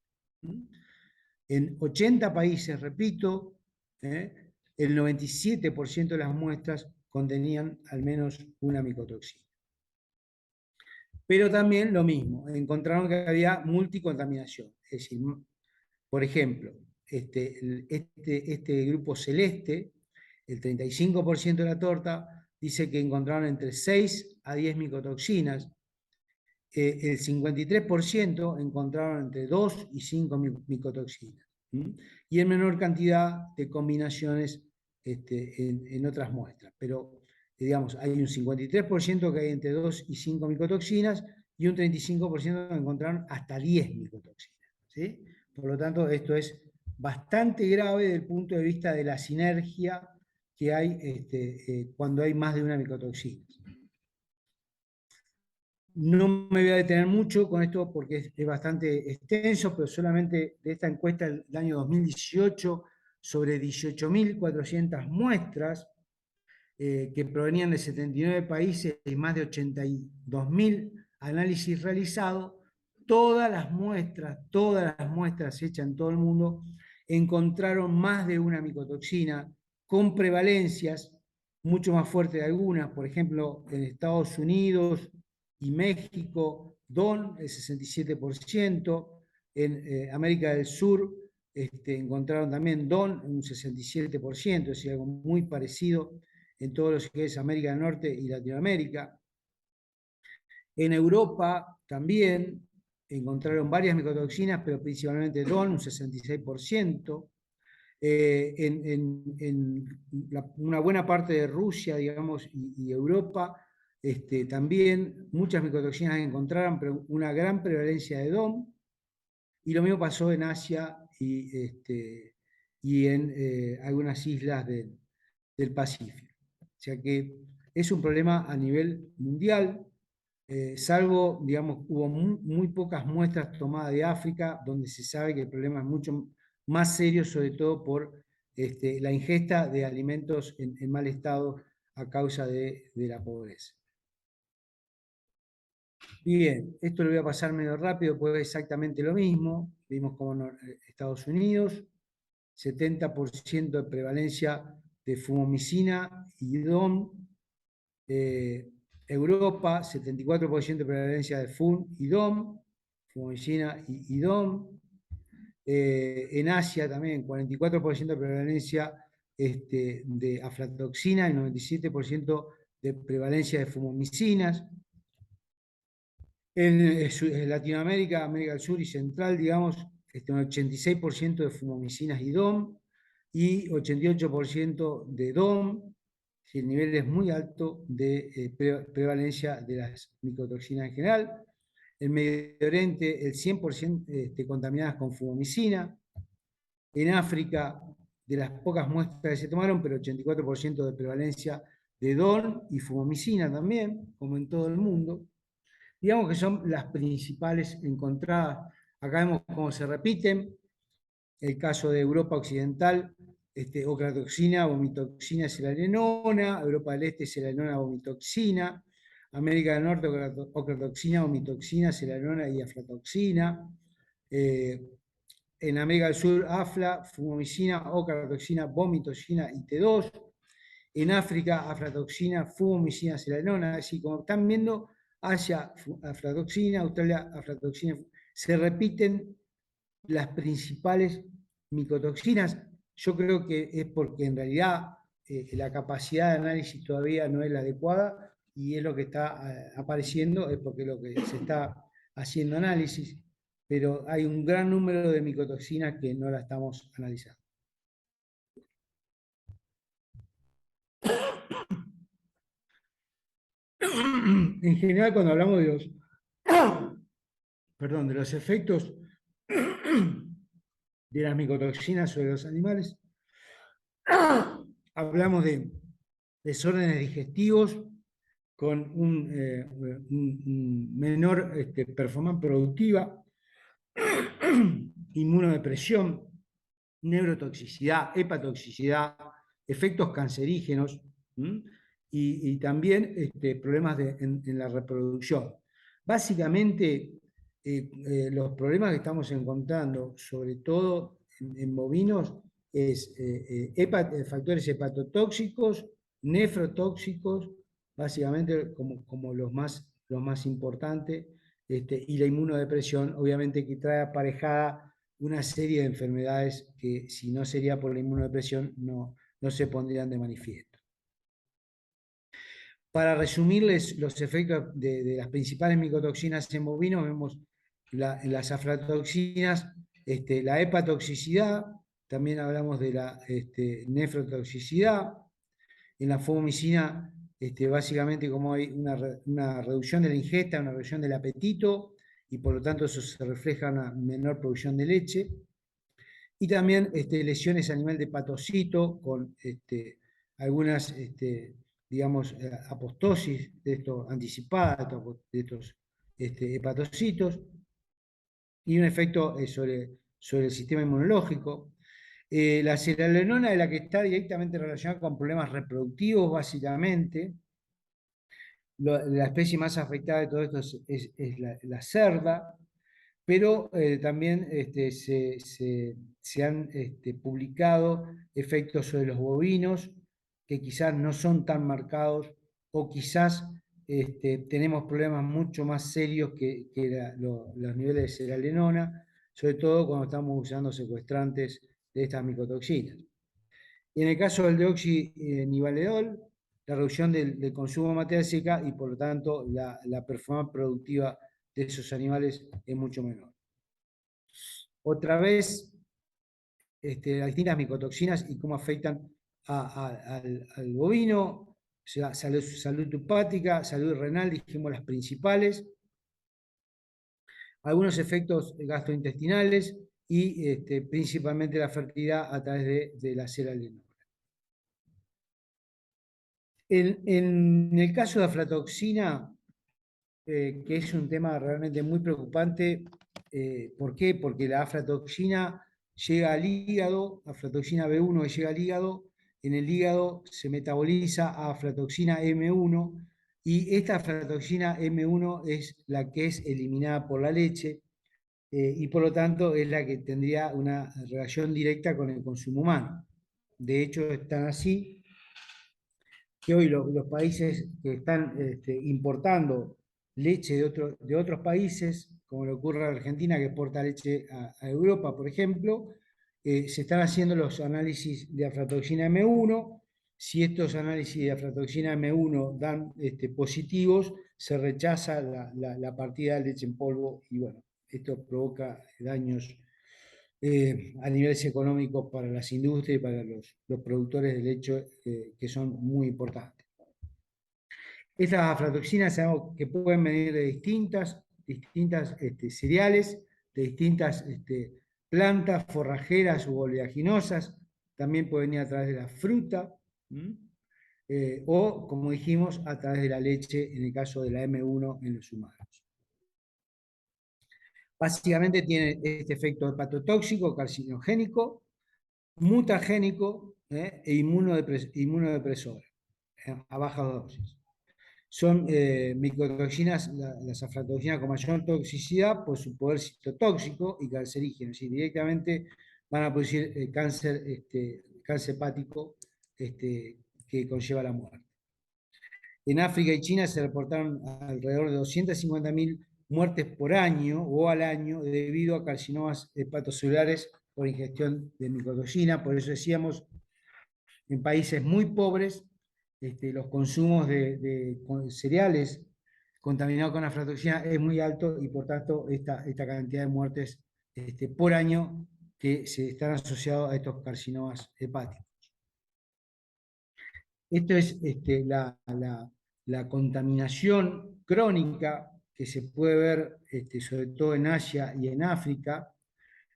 Speaker 3: En 80 países, repito, el 97% de las muestras contenían al menos una micotoxina. Pero también lo mismo, encontraron que había multicontaminación. Es decir, por ejemplo, este grupo celeste, el 35% de la torta, dice que encontraron entre 6 a 10 micotoxinas. El 53% encontraron entre 2 y 5 micotoxinas. Y en menor cantidad de combinaciones en otras muestras. Pero, digamos, hay un 53% que hay entre 2 y 5 micotoxinas y un 35% que encontraron hasta 10 micotoxinas. ¿Sí? Por lo tanto, esto es bastante grave desde el punto de vista de la sinergia que hay cuando hay más de una micotoxina. No me voy a detener mucho con esto porque es bastante extenso, pero solamente de esta encuesta del año 2018 sobre 18.400 muestras que provenían de 79 países y más de 82.000 análisis realizados, todas las muestras hechas en todo el mundo encontraron más de una micotoxina con prevalencias mucho más fuertes de algunas. Por ejemplo, en Estados Unidos y México, DON, el 67%, en América del Sur encontraron también DON, un 67%, es decir, algo muy parecido en todo lo que es América del Norte y Latinoamérica. En Europa también encontraron varias micotoxinas, pero principalmente DON, un 66%. En una buena parte de Rusia, digamos, y Europa, también muchas micotoxinas encontraron, pero una gran prevalencia de DOM, y lo mismo pasó en Asia y en algunas islas del Pacífico. O sea que es un problema a nivel mundial, salvo, digamos, hubo muy pocas muestras tomadas de África, donde se sabe que el problema es mucho más serio, sobre todo por la ingesta de alimentos en mal estado a causa de la pobreza. Bien, esto lo voy a pasar medio rápido, pues es exactamente lo mismo. Vimos como Estados Unidos, 70% de prevalencia de fumomicina y DOM. Europa, 74% de prevalencia de FUN y DOM, fumomicina y DOM. En Asia también, 44% de prevalencia de aflatoxina y 97% de prevalencia de fumomicinas. En Latinoamérica, América del Sur y Central, digamos, un 86% de fumomicinas y DOM, y 88% de DOM, si el nivel es muy alto de prevalencia de las micotoxinas en general. En Medio Oriente, el 100% contaminadas con fumamicina. En África, de las pocas muestras que se tomaron, pero 84% de prevalencia de DON y fumamicina también, como en todo el mundo. Digamos que son las principales encontradas. Acá vemos cómo se repiten. El caso de Europa Occidental, ocratoxina, vomitoxina, selalenona. Europa del Este, selalenona, vomitoxina. América del Norte, ocratoxina, vomitoxina, selalenona y aflatoxina. En América del Sur, afla, fumamicina, ocratoxina, vomitoxina y T2. En África, aflatoxina, fumamicina, selalenona. Así como están viendo, Asia, aflatoxina, Australia, aflatoxina. Se repiten las principales micotoxinas. Yo creo que es porque en realidad la capacidad de análisis todavía no es la adecuada y es lo que está apareciendo, es porque lo que se está haciendo análisis, pero hay un gran número de micotoxinas que no la estamos analizando. En general, cuando hablamos de los efectos de las micotoxinas sobre los animales, hablamos de desórdenes digestivos con un menor performance productiva, inmunodepresión, neurotoxicidad, hepatotoxicidad, efectos cancerígenos y también problemas en la reproducción. Básicamente, los problemas que estamos encontrando, sobre todo en bovinos, es factores hepatotóxicos, nefrotóxicos, básicamente como los más importantes, y la inmunodepresión, obviamente que trae aparejada una serie de enfermedades que si no sería por la inmunodepresión no se pondrían de manifiesto. Para resumirles los efectos de las principales micotoxinas en bovinos, vemos las aflatoxinas, la hepatotoxicidad, también hablamos de la nefrotoxicidad. En la fumamicina, básicamente como hay una reducción de la ingesta, una reducción del apetito, y por lo tanto eso se refleja en una menor producción de leche. Y también lesiones a nivel de hepatocito, con algunas, digamos, apostosis de estos anticipadas, de estos hepatocitos, y un efecto sobre el sistema inmunológico. La selalenona es la que está directamente relacionada con problemas reproductivos, básicamente. La especie más afectada de todo esto es la cerda, pero también se han publicado efectos sobre los bovinos que quizás no son tan marcados o quizás tenemos problemas mucho más serios que los niveles de selalenona, sobre todo cuando estamos usando secuestrantes de estas micotoxinas. Y en el caso del deoxinivaledol, la reducción del consumo de materia seca y por lo tanto la performance productiva de esos animales es mucho menor. Otra vez, las distintas micotoxinas y cómo afectan al bovino, o sea, salud hepática, salud renal, dijimos las principales, algunos efectos gastrointestinales y principalmente la fertilidad a través de la selalenona. En el caso de aflatoxina, que es un tema realmente muy preocupante, ¿por qué? Porque la aflatoxina llega al hígado, aflatoxina B1 que llega al hígado, en el hígado se metaboliza a aflatoxina M1 y esta aflatoxina M1 es la que es eliminada por la leche y por lo tanto es la que tendría una relación directa con el consumo humano. De hecho, están así que hoy los países que están importando leche de otros países, como le ocurre a Argentina que exporta leche a Europa, por ejemplo, se están haciendo los análisis de aflatoxina M1. Si estos análisis de aflatoxina M1 dan positivos, se rechaza la partida de leche en polvo y bueno, esto provoca daños a niveles económicos para las industrias y para los productores de leche, que son muy importantes. Estas aflatoxinas sabemos que pueden venir de distintas cereales, de distintas plantas forrajeras u oleaginosas, también pueden venir a través de la fruta, o, como dijimos, a través de la leche, en el caso de la M1 en los humanos. Básicamente tiene este efecto hepatotóxico, carcinogénico, mutagénico, e inmunodepresor a baja dosis. Son micotoxinas, las aflatoxinas con mayor toxicidad por su poder citotóxico y cancerígeno, es decir, directamente van a producir cáncer hepático que conlleva la muerte. En África y China se reportaron alrededor de 250.000 muertes por año o al año debido a carcinomas hepatocelulares por ingestión de micotoxina. Por eso decíamos, en países muy pobres, los consumos de cereales contaminados con aflatoxina es muy alto y por tanto esta cantidad de muertes por año que se están asociados a estos carcinomas hepáticos. Esto es la contaminación crónica que se puede ver sobre todo en Asia y en África,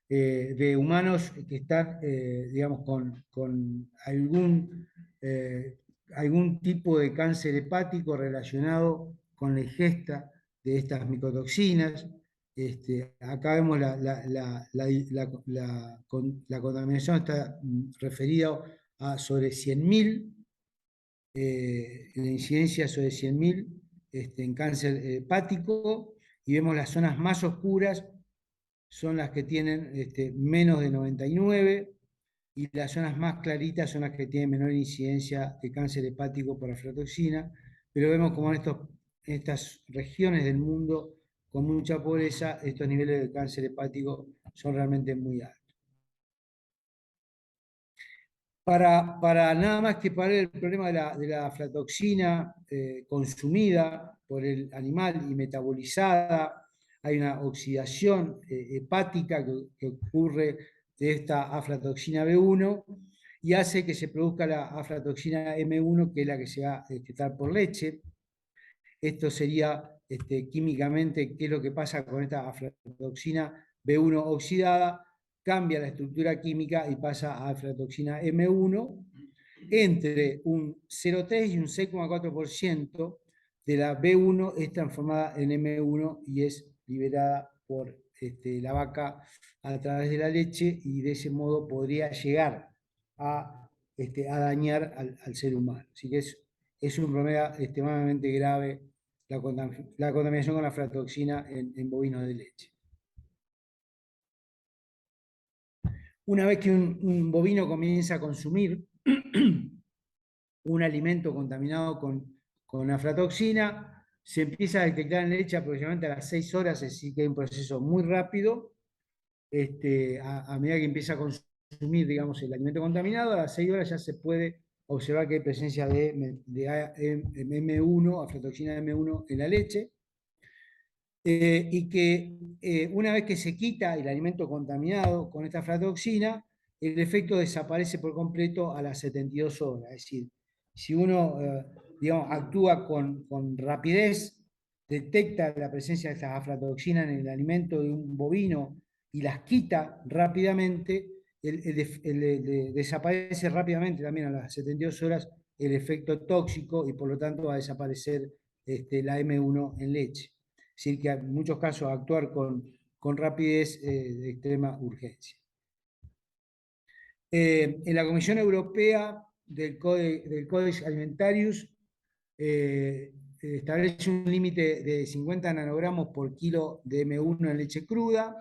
Speaker 3: de humanos que están, digamos, con algún tipo de cáncer hepático relacionado con la ingesta de estas micotoxinas. Acá vemos la contaminación está referida a sobre 100.000, la incidencia sobre 100.000 en cáncer hepático, y vemos las zonas más oscuras son las que tienen menos de 99, y las zonas más claritas son las que tienen menor incidencia de cáncer hepático por aflatoxina, pero vemos como en estas regiones del mundo con mucha pobreza, estos niveles de cáncer hepático son realmente muy altos. Para nada más que para el problema de la aflatoxina consumida por el animal y metabolizada, hay una oxidación hepática que ocurre de esta aflatoxina B1 y hace que se produzca la aflatoxina M1, que es la que se va a excretar por leche. Esto sería químicamente qué es lo que pasa con esta aflatoxina B1 oxidada. Cambia la estructura química y pasa a aflatoxina M1. Entre un 0,3 y un 6,4% de la B1 es transformada en M1 y es liberada por la vaca a través de la leche, y de ese modo podría llegar a dañar al ser humano. Así que es un problema extremadamente grave la contaminación con la aflatoxina en bovinos de leche. Una vez que un bovino comienza a consumir un alimento contaminado con aflatoxina, se empieza a detectar en leche aproximadamente a las 6 horas, es decir, que hay un proceso muy rápido. A medida que empieza a consumir, digamos, el alimento contaminado, a las 6 horas ya se puede observar que hay presencia de M1, aflatoxina M1 en la leche, y que una vez que se quita el alimento contaminado con esta aflatoxina, el efecto desaparece por completo a las 72 horas. Es decir, si uno digamos, actúa con rapidez, detecta la presencia de estas aflatoxinas en el alimento de un bovino y las quita rápidamente, desaparece rápidamente también a las 72 horas el efecto tóxico, y por lo tanto va a desaparecer la M1 en leche. Es decir, que en muchos casos actuar con rapidez de extrema urgencia. En la Comisión Europea del Codex Alimentarius establece un límite de 50 nanogramos por kilo de M1 en leche cruda,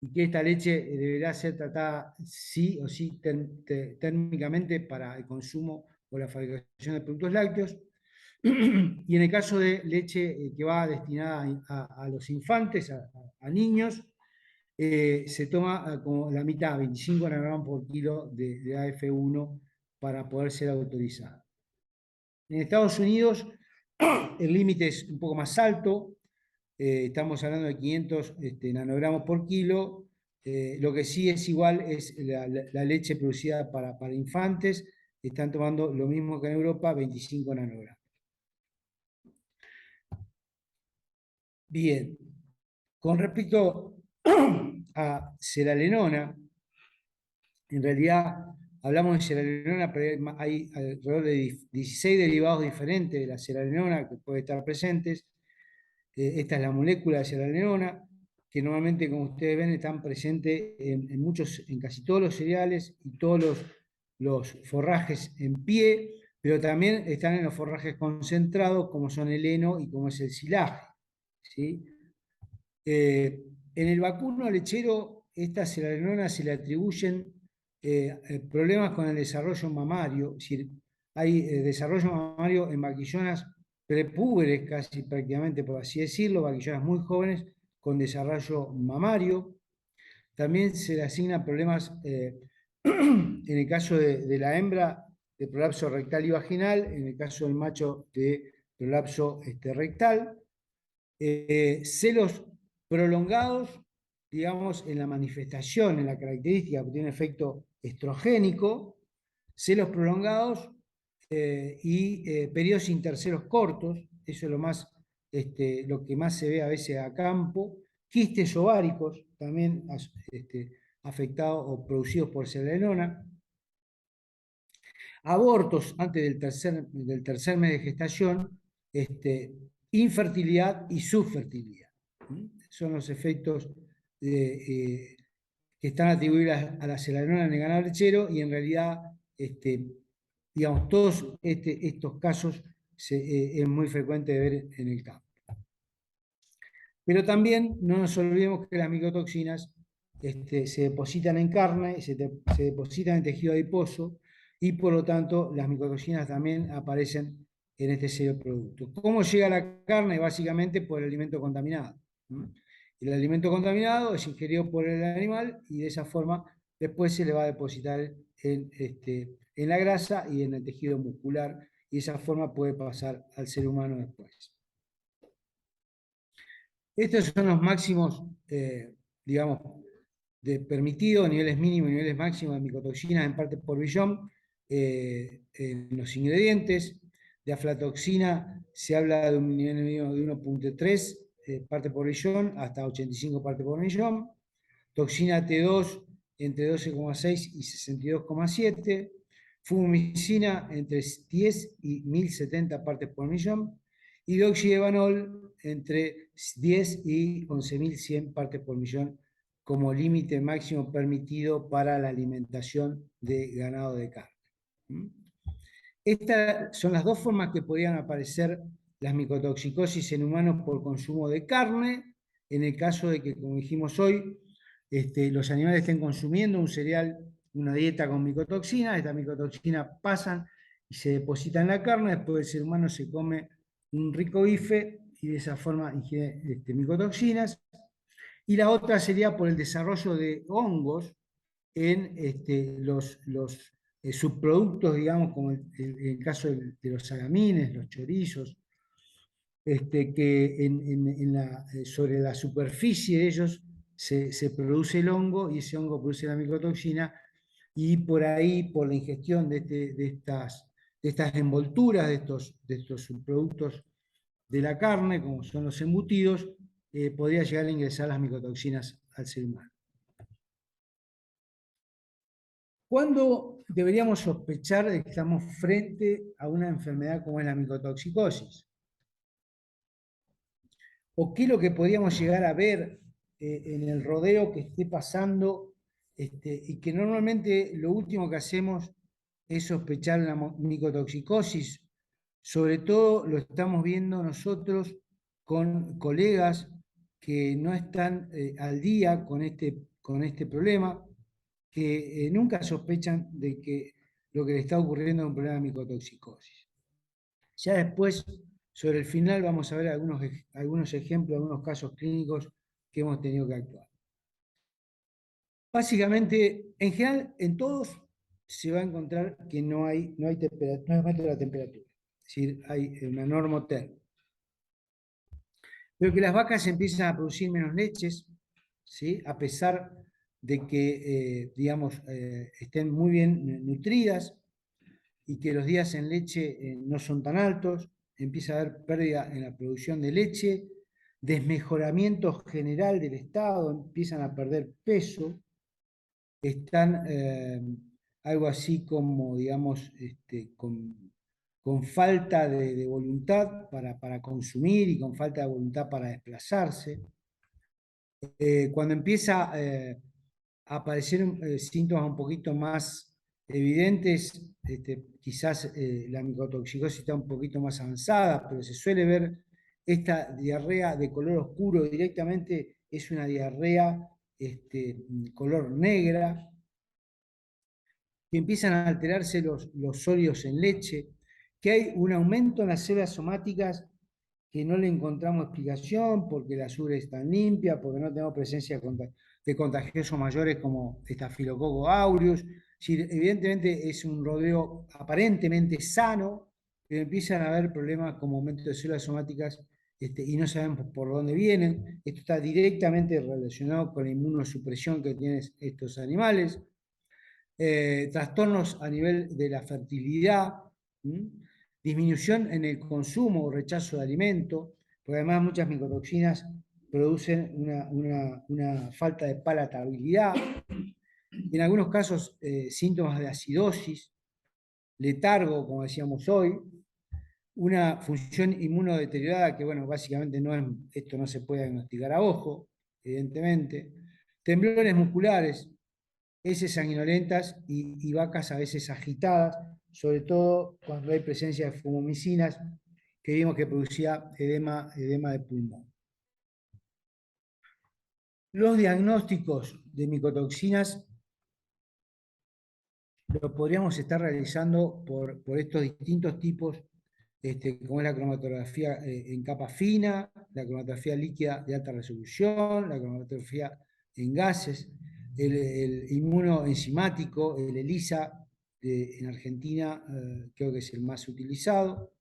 Speaker 3: y que esta leche deberá ser tratada sí o sí térmicamente para el consumo o la fabricación de productos lácteos. Y en el caso de leche que va destinada a los infantes, a niños, se toma como la mitad, 25 nanogramos por kilo de AF1 para poder ser autorizada. En Estados Unidos el límite es un poco más alto, estamos hablando de 500 nanogramos por kilo, Lo que sí es igual es la leche producida para infantes, están tomando lo mismo que en Europa, 25 nanogramos. Bien, con respecto a seralenona, en realidad hablamos de seralenona, pero hay alrededor de 16 derivados diferentes de la seralenona que pueden estar presentes. Esta es la molécula de seralenona, que normalmente, como ustedes ven, están presentes en casi todos los cereales y todos los forrajes en pie, pero también están en los forrajes concentrados, como son el heno y como es el silaje, ¿sí? En el vacuno lechero, esta seralenona se le atribuyen problemas con el desarrollo mamario, es decir, hay desarrollo mamario en vaquillonas prepúberes, casi prácticamente por así decirlo, vaquillonas muy jóvenes con desarrollo mamario. También se le asignan problemas en el caso de la hembra de prolapso rectal y vaginal, en el caso del macho de prolapso rectal. Celos prolongados, digamos, en la manifestación, en la característica que tiene efecto estrogénico, celos prolongados y periodos intercelos cortos, eso es lo que más se ve a veces a campo, quistes ováricos, también afectados o producidos por seralenona, abortos antes del tercer mes de gestación, infertilidad y subfertilidad. Son los efectos que están atribuidos a la seralenona en el ganado lechero y en realidad, digamos, todos estos casos es muy frecuente ver en el campo. Pero también no nos olvidemos que las micotoxinas se depositan en carne, se depositan en tejido adiposo y por lo tanto las micotoxinas también aparecen en este seroproducto. ¿Cómo llega a la carne? Básicamente por el alimento contaminado. El alimento contaminado es ingerido por el animal y de esa forma después se le va a depositar en la grasa y en el tejido muscular y de esa forma puede pasar al ser humano después. Estos son los máximos, digamos, permitidos, niveles mínimos y niveles máximos de micotoxinas en partes por billón en los ingredientes. De aflatoxina se habla de un nivel mínimo de 1.3 partes por billón hasta 85 partes por millón. Toxina T2 entre 12,6 y 62,7. Fumicina entre 10 y 1070 partes por millón. Y doxiebanol entre 10 y 11.100 partes por millón como límite máximo permitido para la alimentación de ganado de carne. Estas son las dos formas que podrían aparecer las micotoxicosis en humanos por consumo de carne, en el caso de que, como dijimos hoy, los animales estén consumiendo un cereal, una dieta con micotoxinas, estas micotoxinas pasan y se depositan en la carne, después el ser humano se come un rico bife y de esa forma ingiere micotoxinas. Y la otra sería por el desarrollo de hongos en los subproductos, digamos, como el caso de los salamines, los chorizos, que sobre la superficie de ellos se produce el hongo y ese hongo produce la micotoxina y por ahí, por la ingestión de estas envolturas, de estos subproductos de la carne, como son los embutidos, podría llegar a ingresar las micotoxinas al ser humano. ¿Cuándo deberíamos sospechar de que estamos frente a una enfermedad como es la micotoxicosis? ¿O qué es lo que podríamos llegar a ver en el rodeo que esté pasando y que normalmente lo último que hacemos es sospechar una micotoxicosis? Sobre todo lo estamos viendo nosotros con colegas que no están al día con este problema, que nunca sospechan de que lo que le está ocurriendo es un problema de micotoxicosis. Ya después, sobre el final, vamos a ver algunos ejemplos, algunos casos clínicos que hemos tenido que actuar. Básicamente, en general, en todos se va a encontrar que no hay aumento de la temperatura, es decir, hay una normotérmica. Pero que las vacas empiezan a producir menos leches, ¿sí? A pesar de que, digamos, estén muy bien nutridas y que los días en leche no son tan altos, empieza a haber pérdida en la producción de leche, desmejoramiento general del estado, empiezan a perder peso, están algo así como, digamos, con falta de voluntad para consumir y con falta de voluntad para desplazarse. Cuando empieza a aparecer síntomas un poquito más evidentes, quizás la micotoxicosis está un poquito más avanzada, pero se suele ver esta diarrea de color oscuro directamente, es una diarrea color negra, que empiezan a alterarse los sólidos en leche, que hay un aumento en las células somáticas que no le encontramos explicación, porque la sangre es tan limpia, porque no tenemos presencia de contagiosos mayores como Staphylococcus aureus. Evidentemente es un rodeo aparentemente sano, pero empiezan a haber problemas como aumento de células somáticas y no sabemos por dónde vienen. Esto está directamente relacionado con la inmunosupresión que tienen estos animales. Trastornos a nivel de la fertilidad, disminución en el consumo o rechazo de alimento, porque además muchas micotoxinas producen una falta de palatabilidad, en algunos casos síntomas de acidosis, letargo, como decíamos hoy, una función inmunodeteriorada que, bueno, básicamente esto no se puede diagnosticar a ojo, evidentemente, temblores musculares, heces sanguinolentas y vacas a veces agitadas, sobre todo cuando hay presencia de fumomicinas, que vimos que producía edema de pulmón. Los diagnósticos de micotoxinas lo podríamos estar realizando por estos distintos tipos, como es la cromatografía en capa fina, la cromatografía líquida de alta resolución, la cromatografía en gases, el inmunoenzimático, el ELISA, en Argentina creo que es el más utilizado,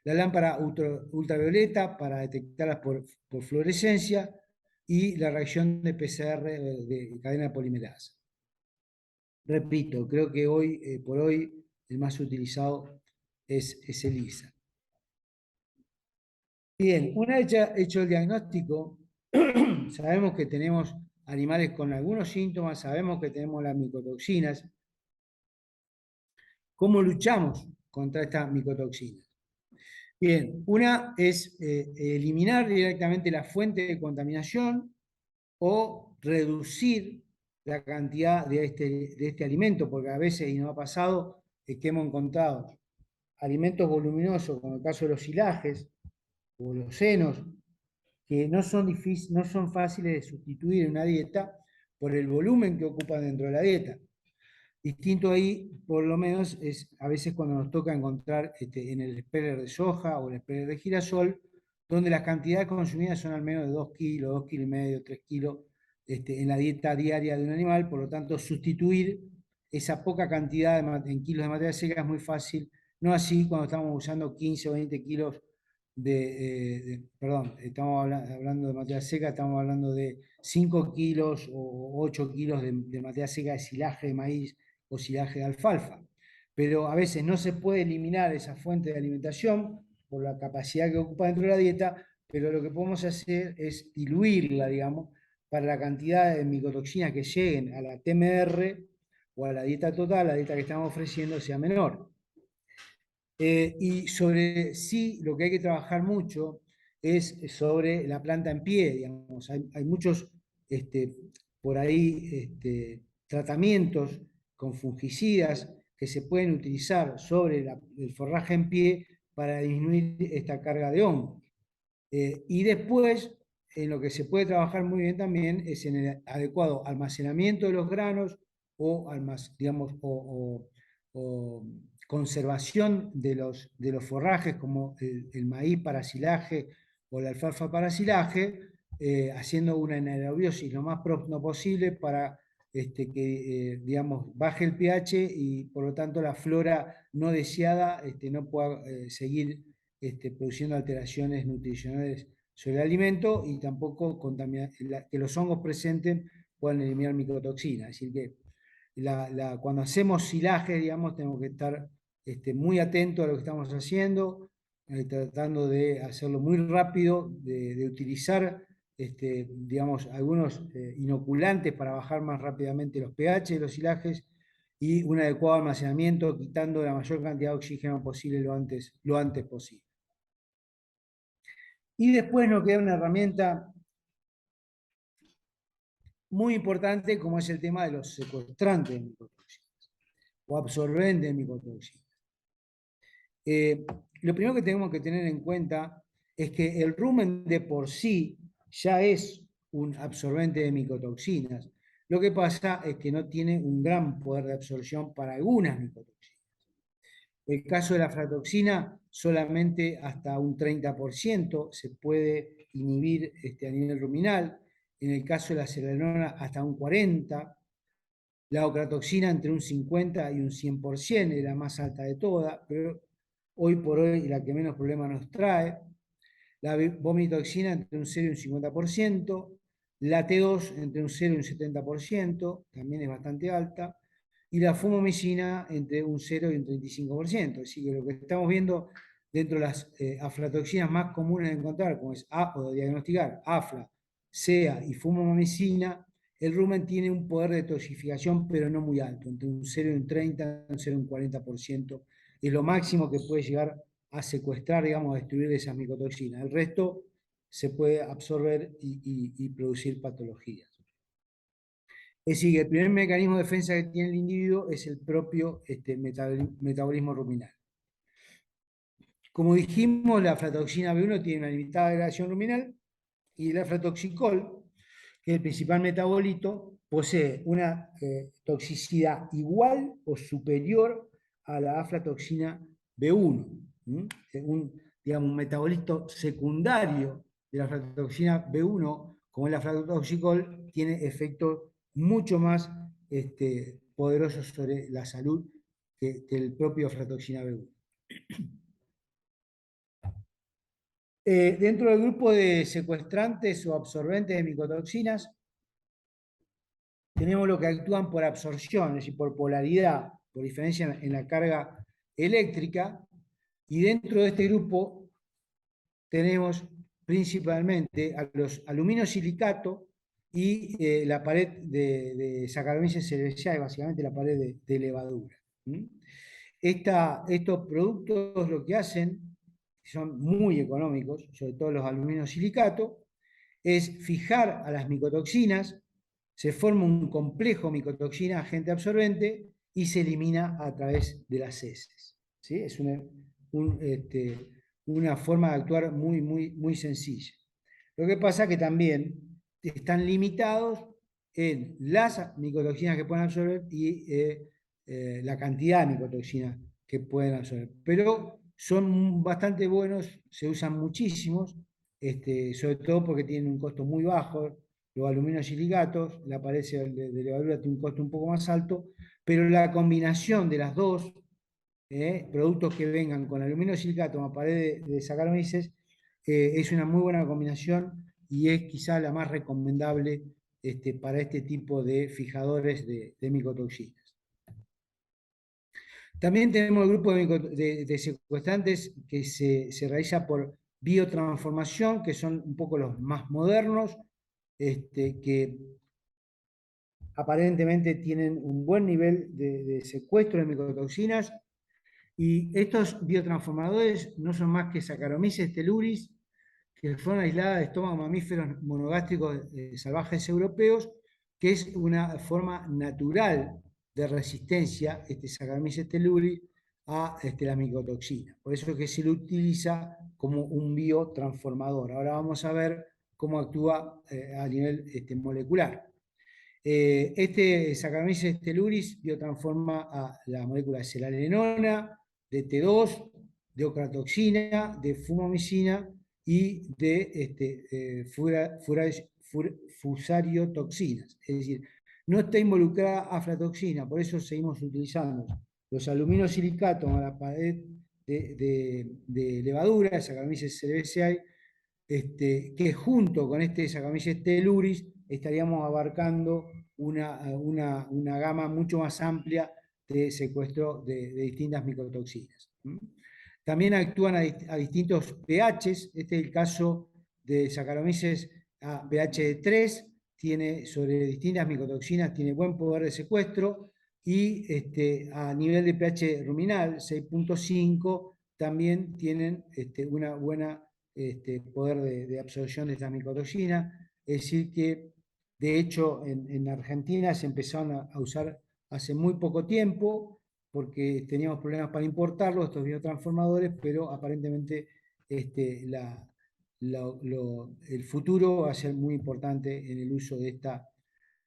Speaker 3: la lámpara ultravioleta para detectarlas por fluorescencia y la reacción de PCR de cadena de polimerasa. Repito, creo que hoy por hoy el más utilizado es ELISA. Bien, una vez hecho el diagnóstico, sabemos que tenemos animales con algunos síntomas, sabemos que tenemos las micotoxinas. ¿Cómo luchamos contra estas micotoxinas? Bien, una es eliminar directamente la fuente de contaminación o reducir la cantidad de este alimento, porque a veces, y nos ha pasado, que hemos encontrado alimentos voluminosos, como el caso de los silajes o los senos, que no son fáciles de sustituir en una dieta por el volumen que ocupan dentro de la dieta. Distinto ahí, por lo menos, es a veces cuando nos toca encontrar en el speller de soja o el speller de girasol, donde las cantidades consumidas son al menos de 2 kilos, 2 kilos y medio, 3 kilos en la dieta diaria de un animal. Por lo tanto, sustituir esa poca cantidad en kilos de materia seca es muy fácil, no así cuando estamos usando 15 o 20 kilos perdón, estamos hablando de materia seca, estamos hablando de 5 kilos o 8 kilos de materia seca de silaje de maíz o silaje de alfalfa. Pero a veces no se puede eliminar esa fuente de alimentación por la capacidad que ocupa dentro de la dieta, pero lo que podemos hacer es diluirla, digamos, para la cantidad de micotoxinas que lleguen a la TMR o a la dieta total, la dieta que estamos ofreciendo, sea menor. Y sobre sí, lo que hay que trabajar mucho es sobre la planta en pie, digamos. Hay muchos, por ahí, tratamientos con fungicidas que se pueden utilizar sobre el forraje en pie para disminuir esta carga de hongo. Y después, en lo que se puede trabajar muy bien también es en el adecuado almacenamiento de los granos o, digamos, o conservación de los forrajes como el maíz para silaje o la alfalfa para silaje, haciendo una anaerobiosis lo más pronto posible para que digamos, baje el pH y por lo tanto la flora no deseada no pueda seguir produciendo alteraciones nutricionales sobre el alimento y tampoco que los hongos presentes puedan eliminar micotoxinas. Es decir, que cuando hacemos silajes, digamos, tenemos que estar muy atentos a lo que estamos haciendo, tratando de hacerlo muy rápido, de utilizar digamos, algunos inoculantes para bajar más rápidamente los pH de los silajes y un adecuado almacenamiento, quitando la mayor cantidad de oxígeno posible lo antes posible. Y después nos queda una herramienta muy importante, como es el tema de los secuestrantes de micotoxinas o absorbentes de micotoxinas. Lo primero que tenemos que tener en cuenta es que el rumen de por sí ya es un absorbente de micotoxinas. Lo que pasa es que no tiene un gran poder de absorción para algunas micotoxinas. El caso de la aflatoxina, solamente hasta un 30% se puede inhibir a nivel ruminal. En el caso de la cerebrona, hasta un 40%. La ocratoxina entre un 50 y un 100%, es la más alta de todas, pero hoy por hoy la que menos problemas nos trae. La vomitoxina entre un 0 y un 50%. La T2 entre un 0 y un 70%, también es bastante alta. Y la fumomicina entre un 0 y un 35%. Así que lo que estamos viendo dentro de las aflatoxinas más comunes de encontrar, como es o de diagnosticar, afla, SEA y fumomicina, el rumen tiene un poder de toxificación, pero no muy alto, entre un 0 y un 30, un 0 y un 40%. Es lo máximo que puede llegar a secuestrar, digamos, a destruir esas micotoxinas. El resto se puede absorber y producir patologías. Es decir, que el primer mecanismo de defensa que tiene el individuo es el propio metabolismo ruminal. Como dijimos, la aflatoxina B1 tiene una limitada degradación ruminal y el aflatoxicol, que es el principal metabolito, posee una toxicidad igual o superior a la aflatoxina B1. Un metabolito secundario de la aflatoxina B1, como el aflatoxicol, tiene efectos mucho más poderosos sobre la salud que el propio aflatoxina B1. Dentro del grupo de secuestrantes o absorbentes de micotoxinas, tenemos los que actúan por absorción, es decir, por polaridad, por diferencia en la carga eléctrica, y dentro de este grupo tenemos principalmente a los aluminosilicato y la pared de Saccharomyces cerevisiae, básicamente la pared de levadura. Estos productos lo que hacen, son muy económicos, sobre todo los aluminosilicatos, es fijar a las micotoxinas, se forma un complejo micotoxina agente absorbente y se elimina a través de las heces. ¿Sí? Es una forma de actuar muy, muy, muy sencilla. Lo que pasa es que también están limitados en las micotoxinas que pueden absorber y la cantidad de micotoxinas que pueden absorber. Pero son bastante buenos, se usan muchísimos, sobre todo porque tienen un costo muy bajo. Los aluminosilicatos, la pared de levadura tiene un costo un poco más alto, pero la combinación de las dos, productos que vengan con aluminosilicato más pared de Saccharomyces, es una muy buena combinación y es quizá la más recomendable para este tipo de fijadores de micotoxinas. También tenemos el grupo de secuestrantes que se realiza por biotransformación, que son un poco los más modernos, que aparentemente tienen un buen nivel de secuestro de micotoxinas. Y estos biotransformadores no son más que Saccharomyces teluris, que fueron aisladas de estómagos mamíferos monogástricos salvajes europeos, que es una forma natural de resistencia, Saccharomyces teluris, a la micotoxina. Por eso es que se lo utiliza como un biotransformador. Ahora vamos a ver cómo actúa a nivel molecular. Saccharomyces teluris biotransforma a la molécula de celanelona, de T2, de ocratoxina, de fumomicina y de fusariotoxinas. Es decir, no está involucrada aflatoxina, por eso seguimos utilizando los aluminosilicatos a la pared de levadura, Saccharomyces cerevisiae, que junto con Saccharomyces teluris estaríamos abarcando una gama mucho más amplia de secuestro de distintas micotoxinas. También actúan a distintos pHs. Este es el caso de Saccharomyces a pH de 3, tiene sobre distintas micotoxinas, tiene buen poder de secuestro, y a nivel de pH ruminal, 6.5, también tienen una buena poder de absorción de estas micotoxinas. Es decir que, de hecho, en Argentina se empezaron a usar hace muy poco tiempo, porque teníamos problemas para importarlos, estos biotransformadores, pero aparentemente el futuro va a ser muy importante en el uso de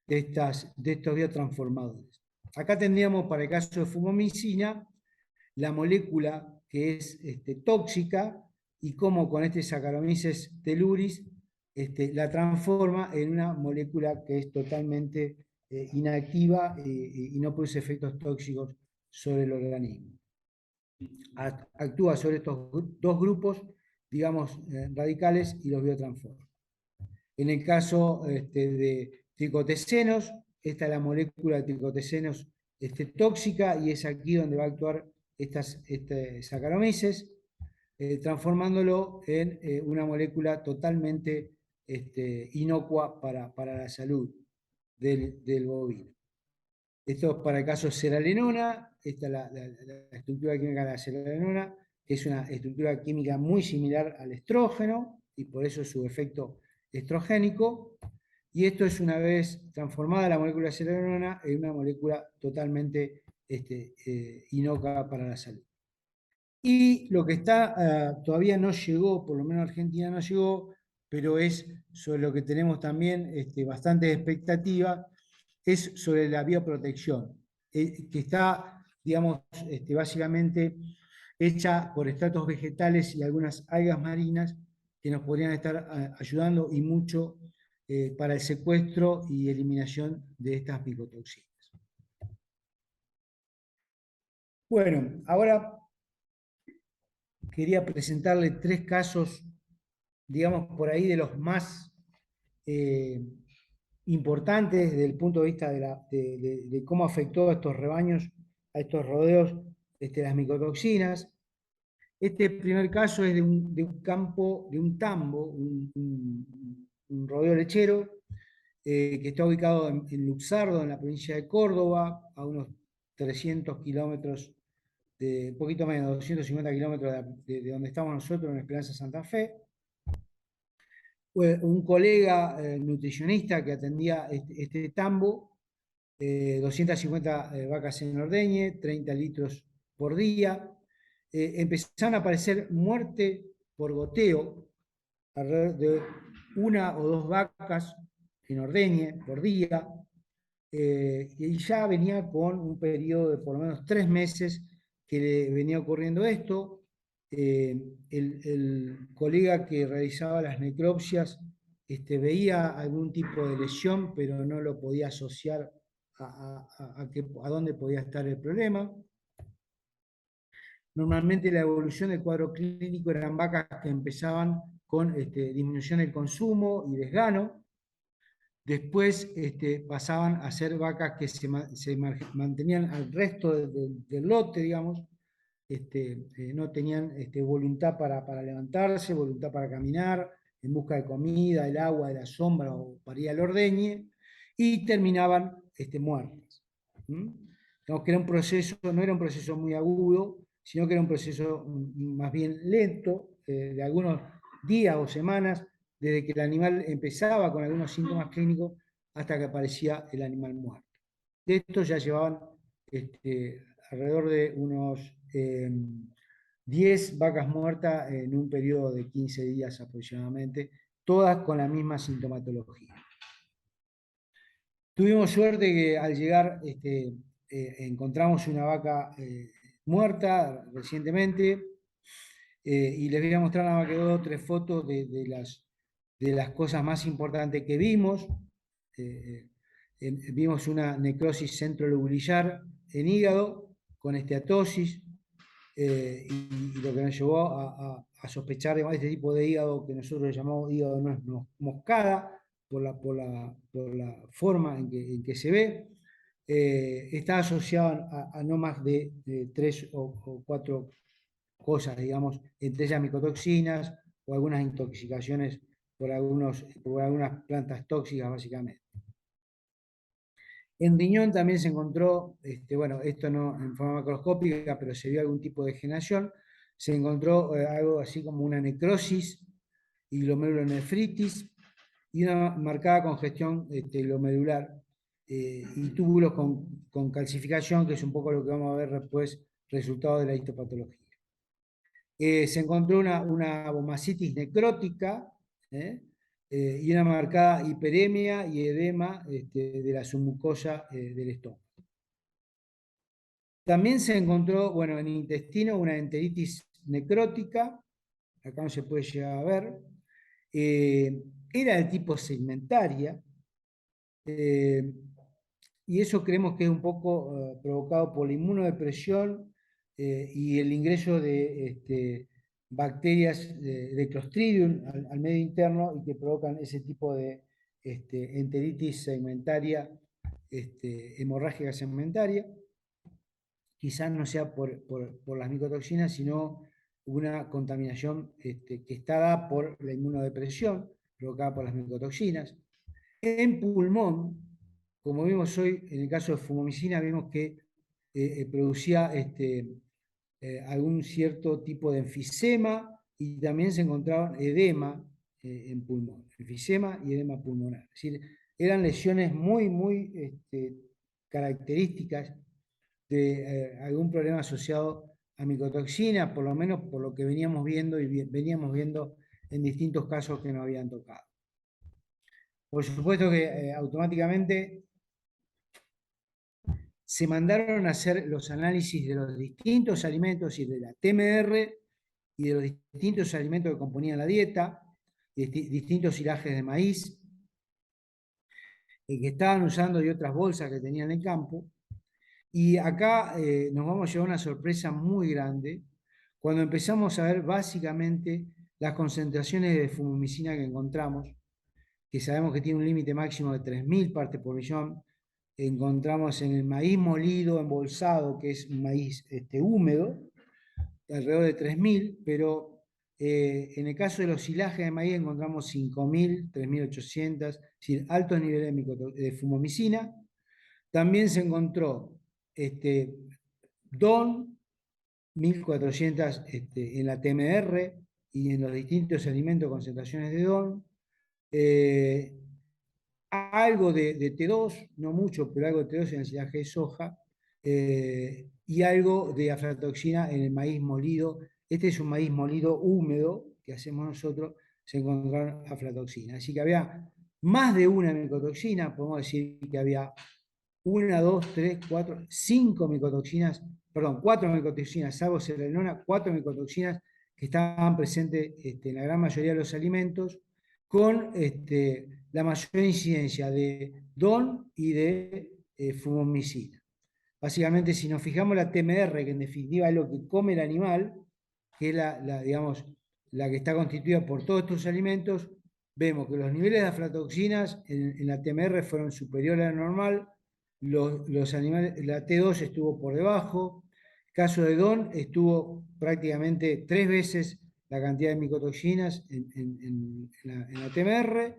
Speaker 3: estos biotransformadores. Acá tendríamos, para el caso de fumomicina, la molécula que es tóxica, y cómo con este Saccharomyces teluris la transforma en una molécula que es totalmente inactiva y no produce efectos tóxicos sobre el organismo. Actúa sobre estos dos grupos, digamos, radicales, y los biotransforma. En el caso de tricotecenos, esta es la molécula de tricotecenos tóxica, y es aquí donde va a actuar Saccharomyces, transformándolo en una molécula totalmente inocua para la salud del bovino. Esto es para el caso de seralenona. Esta es la estructura química de la seralenona, que es una estructura química muy similar al estrógeno, y por eso su efecto estrogénico. Y esto es, una vez transformada la molécula de seralenona, en una molécula totalmente inocua para la salud. Y lo que todavía no llegó, por lo menos Argentina no llegó, pero es sobre lo que tenemos también bastante expectativa, es sobre la bioprotección, que está, digamos, básicamente hecha por estratos vegetales y algunas algas marinas, que nos podrían estar ayudando, y mucho para el secuestro y eliminación de estas micotoxinas. Bueno, ahora quería presentarle 3 casos, digamos, por ahí de los más importantes desde el punto de vista de cómo afectó a estos rebaños, a estos rodeos, las micotoxinas. Este primer caso es de un campo, de un tambo, un rodeo lechero, que está ubicado en Luxardo, en la provincia de Córdoba, a unos 300 kilómetros, un poquito menos, 250 kilómetros de donde estamos nosotros, en Esperanza Santa Fe. Un colega nutricionista que atendía este tambo, 250 vacas en ordeñe, 30 litros por día. Empezaron a aparecer muerte por goteo, alrededor de 1 o 2 vacas en ordeñe por día, y ya venía con un periodo de por lo menos 3 meses que le venía ocurriendo esto. El colega que realizaba las necropsias veía algún tipo de lesión, pero no lo podía asociar a dónde podía estar el problema. Normalmente la evolución del cuadro clínico eran vacas que empezaban con disminución del consumo y desgano. Después pasaban a ser vacas que se mantenían al resto del lote, digamos. No tenían voluntad para levantarse, voluntad para caminar, en busca de comida, del agua, de la sombra, o para ir al ordeñe, y terminaban muertas. Digamos que era un proceso, no era un proceso muy agudo, sino que era un proceso más bien lento, de algunos días o semanas, desde que el animal empezaba con algunos síntomas clínicos hasta que aparecía el animal muerto. De esto ya llevaban alrededor de unos 10 vacas muertas en un periodo de 15 días aproximadamente, todas con la misma sintomatología. Tuvimos suerte que al llegar encontramos una vaca muerta recientemente, y les voy a mostrar nada más que 2 o 3 fotos de las cosas más importantes que vimos. Vimos una necrosis centrolobulillar en hígado con esteatosis, y lo que nos llevó a sospechar de este tipo de hígado, que nosotros llamamos hígado nuez moscada, la forma en que se ve, está asociado a no más de 3 o 4 cosas, digamos, entre ellas micotoxinas o algunas intoxicaciones por algunas plantas tóxicas, básicamente. En riñón también se encontró, bueno, esto no en forma macroscópica, pero se vio algún tipo de degeneración. Se encontró algo así como una necrosis y glomerulonefritis y una marcada congestión glomerular y túbulos con calcificación, que es un poco lo que vamos a ver después, resultado de la histopatología. Se encontró una abomacitis necrótica y una marcada hiperemia y edema de la submucosa del estómago. También se encontró, bueno, en el intestino una enteritis necrótica, acá no se puede llegar a ver, era de tipo segmentaria, y eso creemos que es un poco provocado por la inmunodepresión y el ingreso de bacterias de Clostridium al medio interno y que provocan ese tipo de enteritis segmentaria, hemorrágica segmentaria. Quizás no sea por las micotoxinas, sino una contaminación que está dada por la inmunodepresión provocada por las micotoxinas. En pulmón, como vimos hoy, en el caso de fumamicina, vimos que producía algún cierto tipo de enfisema y también se encontraba edema en pulmón, enfisema y edema pulmonar. Es decir, eran lesiones muy características de algún problema asociado a micotoxina, por lo menos por lo que veníamos viendo en distintos casos que nos habían tocado. Por supuesto que automáticamente se mandaron a hacer los análisis de los distintos alimentos y de la TMR y de los distintos alimentos que componían la dieta, distintos silajes de maíz que estaban usando y otras bolsas que tenían en el campo. Y acá nos vamos a llevar una sorpresa muy grande cuando empezamos a ver básicamente las concentraciones de fumamicina que encontramos, que sabemos que tiene un límite máximo de 3.000 partes por millón. Encontramos en el maíz molido, embolsado, que es un maíz húmedo, alrededor de 3.000, pero en el caso de los silajes de maíz encontramos 5.000, 3.800, es decir, altos niveles de fumamicina. También se encontró DON, 1.400 en la TMR y en los distintos alimentos concentraciones de DON. Algo de T2, no mucho, pero algo de T2 en el silaje de soja, y algo de aflatoxina en el maíz molido. Este es un maíz molido húmedo que hacemos nosotros, se encontraron aflatoxina. Así que había más de una micotoxina, podemos decir que había 1, 2, 3, 4, 5 micotoxinas, perdón, 4 micotoxinas, salvo selenona, 4 micotoxinas que estaban presentes en la gran mayoría de los alimentos, con la mayor incidencia de DON y de fumamicina. Básicamente, si nos fijamos la TMR, que en definitiva es lo que come el animal, que es digamos, la que está constituida por todos estos alimentos, vemos que los niveles de aflatoxinas en la TMR fueron superiores a la normal, los animales, la T2 estuvo por debajo, el caso de DON estuvo prácticamente 3 veces la cantidad de micotoxinas en la TMR,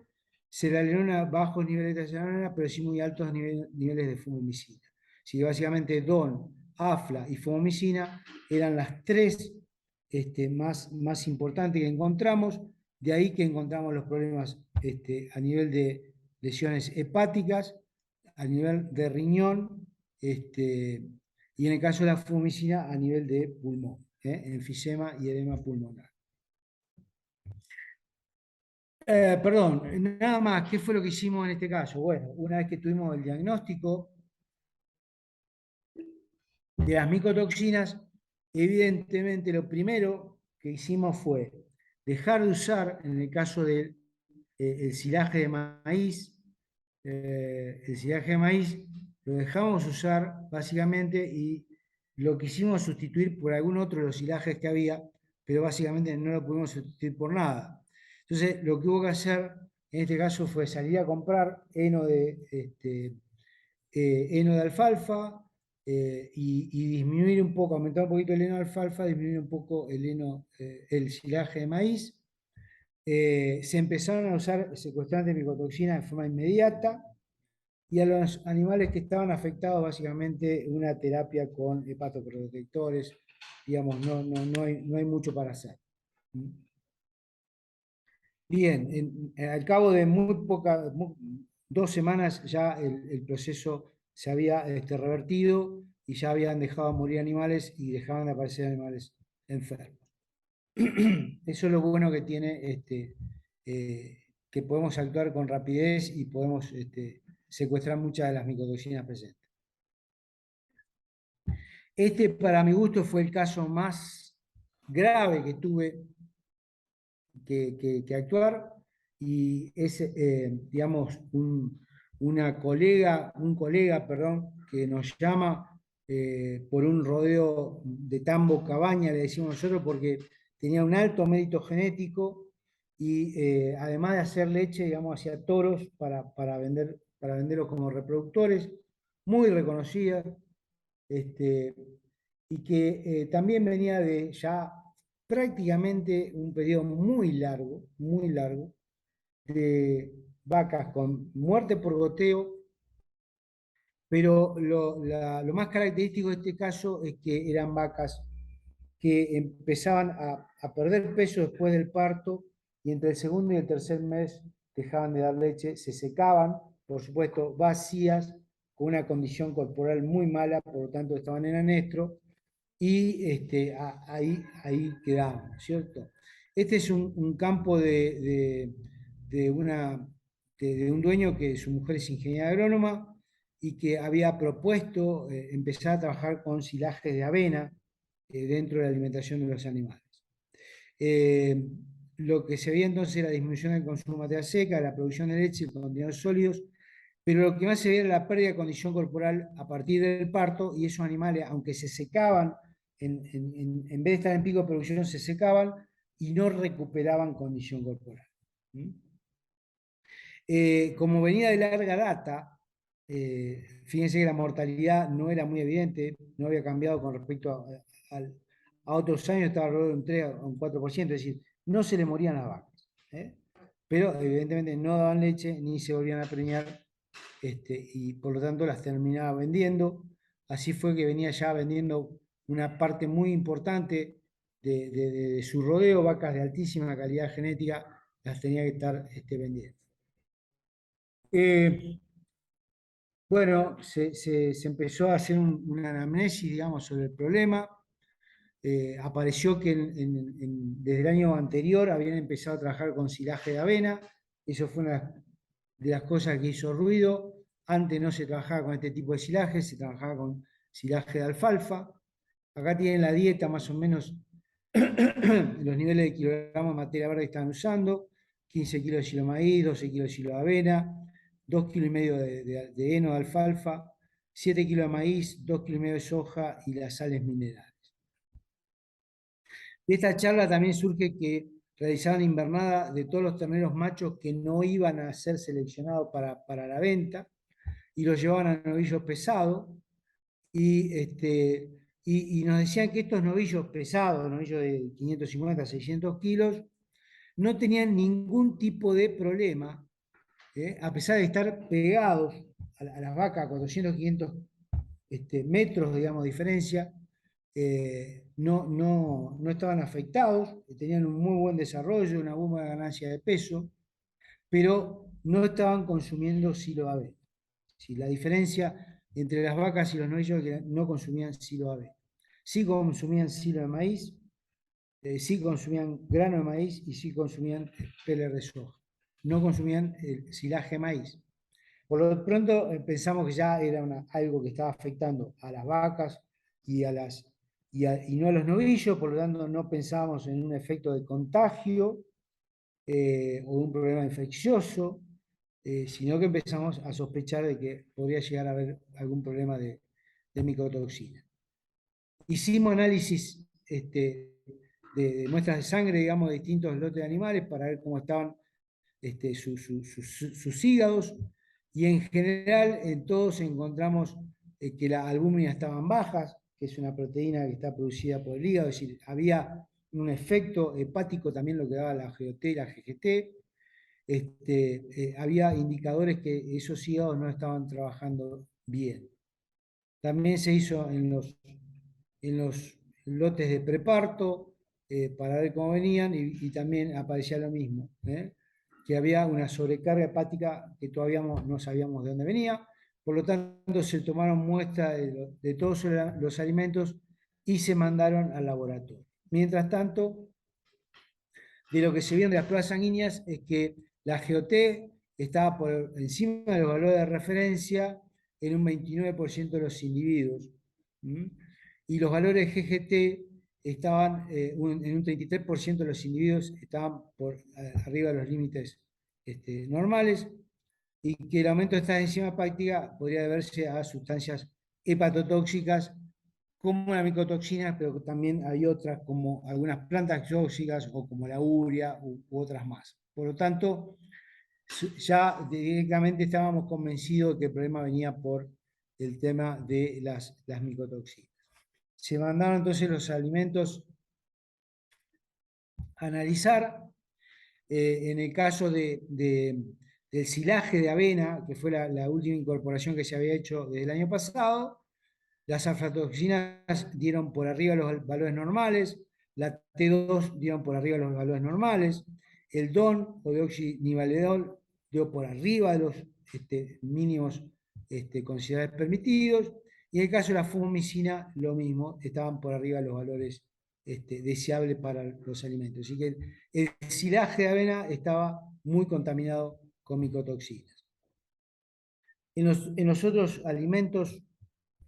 Speaker 3: selenona, bajos niveles de selenona, pero sí muy altos niveles de fumamicina. Así que básicamente DON, AFLA y fumamicina eran las 3 más importantes que encontramos, de ahí que encontramos los problemas a nivel de lesiones hepáticas, a nivel de riñón, y en el caso de la fumamicina a nivel de pulmón, enfisema y edema pulmonar. Perdón, nada más, ¿qué fue lo que hicimos en este caso? Bueno, una vez que tuvimos el diagnóstico de las micotoxinas, evidentemente lo primero que hicimos fue dejar de usar, en el caso del silaje de maíz, lo dejamos usar básicamente y lo quisimos sustituir por algún otro de los silajes que había, pero básicamente no lo pudimos sustituir por nada. Entonces, lo que hubo que hacer En este caso fue salir a comprar heno de alfalfa y disminuir un poco, aumentar un poquito el heno de alfalfa, disminuir un poco el silaje de maíz. Se empezaron a usar secuestrantes de micotoxina de forma inmediata y a los animales que estaban afectados básicamente una terapia con hepatoprotectores, digamos, no hay mucho para hacer. Bien, al cabo de 2 semanas ya el proceso se había revertido y ya habían dejado morir animales y dejaban de aparecer animales enfermos. Eso es lo bueno que tiene que podemos actuar con rapidez y podemos secuestrar muchas de las micotoxinas presentes. Para mi gusto, fue el caso más grave que tuve que actuar, y es, digamos, un colega, que nos llama por un rodeo de tambo cabaña, le decimos nosotros, porque tenía un alto mérito genético y además de hacer leche, digamos, hacía toros para venderlos como reproductores, muy reconocidas, y que también venía de ya prácticamente un periodo muy largo, de vacas con muerte por goteo, pero lo más característico de este caso es que eran vacas que empezaban a perder peso después del parto y entre el segundo y el tercer mes dejaban de dar leche, se secaban, por supuesto, vacías, con una condición corporal muy mala, por lo tanto estaban en anestro, y ahí quedamos, ¿cierto? Este es un campo de un dueño que su mujer es ingeniera agrónoma y que había propuesto empezar a trabajar con silajes de avena dentro de la alimentación de los animales. Lo que se veía entonces era la disminución del consumo de materia seca, la producción de leche y contenidos sólidos, pero lo que más se veía era la pérdida de condición corporal a partir del parto, y esos animales, aunque se secaban, en vez de estar en pico de producción, se secaban y no recuperaban condición corporal. Como venía de larga data, fíjense que la mortalidad no era muy evidente, no había cambiado con respecto a otros años, estaba alrededor de un 3 a un 4%, es decir, no se le morían las vacas, pero evidentemente no daban leche ni se volvían a preñar, y por lo tanto las terminaba vendiendo. Así fue que venía ya vendiendo una parte muy importante de su rodeo, vacas de altísima calidad genética, las tenía que estar vendiendo. Bueno, se empezó a hacer una anamnesis, digamos, sobre el problema. Apareció que desde el año anterior habían empezado a trabajar con silaje de avena. Eso fue una de las cosas que hizo ruido. Antes no se trabajaba con este tipo de silaje, se trabajaba con silaje de alfalfa. Acá tienen la dieta, más o menos, los niveles de kilogramos de materia verde que están usando: 15 kilos de silo maíz, 12 kilos de silo de avena, 2,5 kilos de heno de alfalfa, 7 kilos de maíz, 2,5 kilos de soja y las sales minerales. De esta charla también surge que realizaban invernada de todos los terneros machos que no iban a ser seleccionados para la venta, y los llevaban a novillos pesados, y nos decían que estos novillos pesados, novillos de 550 a 600 kilos, no tenían ningún tipo de problema, a pesar de estar pegados a las vacas a 400, 500 metros, digamos, de diferencia. No estaban afectados, tenían un muy buen desarrollo, una buena ganancia de peso, pero no estaban consumiendo silo de avena. Sí, la diferencia entre las vacas y los novillos es que no consumían silo de avena. Sí consumían silo de maíz, sí consumían grano de maíz y sí consumían peles de soja. No consumían el silaje de maíz. Por lo pronto pensamos que ya era algo que estaba afectando a las vacas y no a los novillos, por lo tanto no pensábamos en un efecto de contagio o un problema infeccioso, sino que empezamos a sospechar de que podría llegar a haber algún problema de micotoxina. Hicimos análisis de muestras de sangre, digamos, de distintos lotes de animales para ver cómo estaban sus hígados, y en general en todos encontramos que las albúminas estaban bajas, que es una proteína que está producida por el hígado, es decir, había un efecto hepático también lo que daba la GOT y la GGT. Había indicadores que esos hígados no estaban trabajando bien. También se hizo en los lotes de preparto para ver cómo venían y también aparecía lo mismo, que había una sobrecarga hepática que todavía no sabíamos de dónde venía. Por lo tanto, se tomaron muestras de todos los alimentos y se mandaron al laboratorio. Mientras tanto, de lo que se vio de las pruebas sanguíneas es que la GOT estaba por encima de los valores de referencia en un 29% de los individuos. Y los valores de GGT estaban en un 33% de los individuos, estaban por arriba de los límites normales, y que el aumento de esta enzima hepática podría deberse a sustancias hepatotóxicas como la micotoxina, pero también hay otras como algunas plantas tóxicas o como la urea u otras más. Por lo tanto, ya directamente estábamos convencidos de que el problema venía por el tema de las micotoxinas. Se mandaron entonces los alimentos a analizar. En el caso del silaje de avena, que fue la última incorporación que se había hecho desde el año pasado, las aflatoxinas dieron por arriba los valores normales, la T2 dieron por arriba los valores normales, el DON o deoxinivaledol dio por arriba de los mínimos considerados permitidos, y en el caso de la fumicina lo mismo, estaban por arriba de los valores deseables para los alimentos. Así que el silaje de avena estaba muy contaminado con micotoxinas. En los otros alimentos,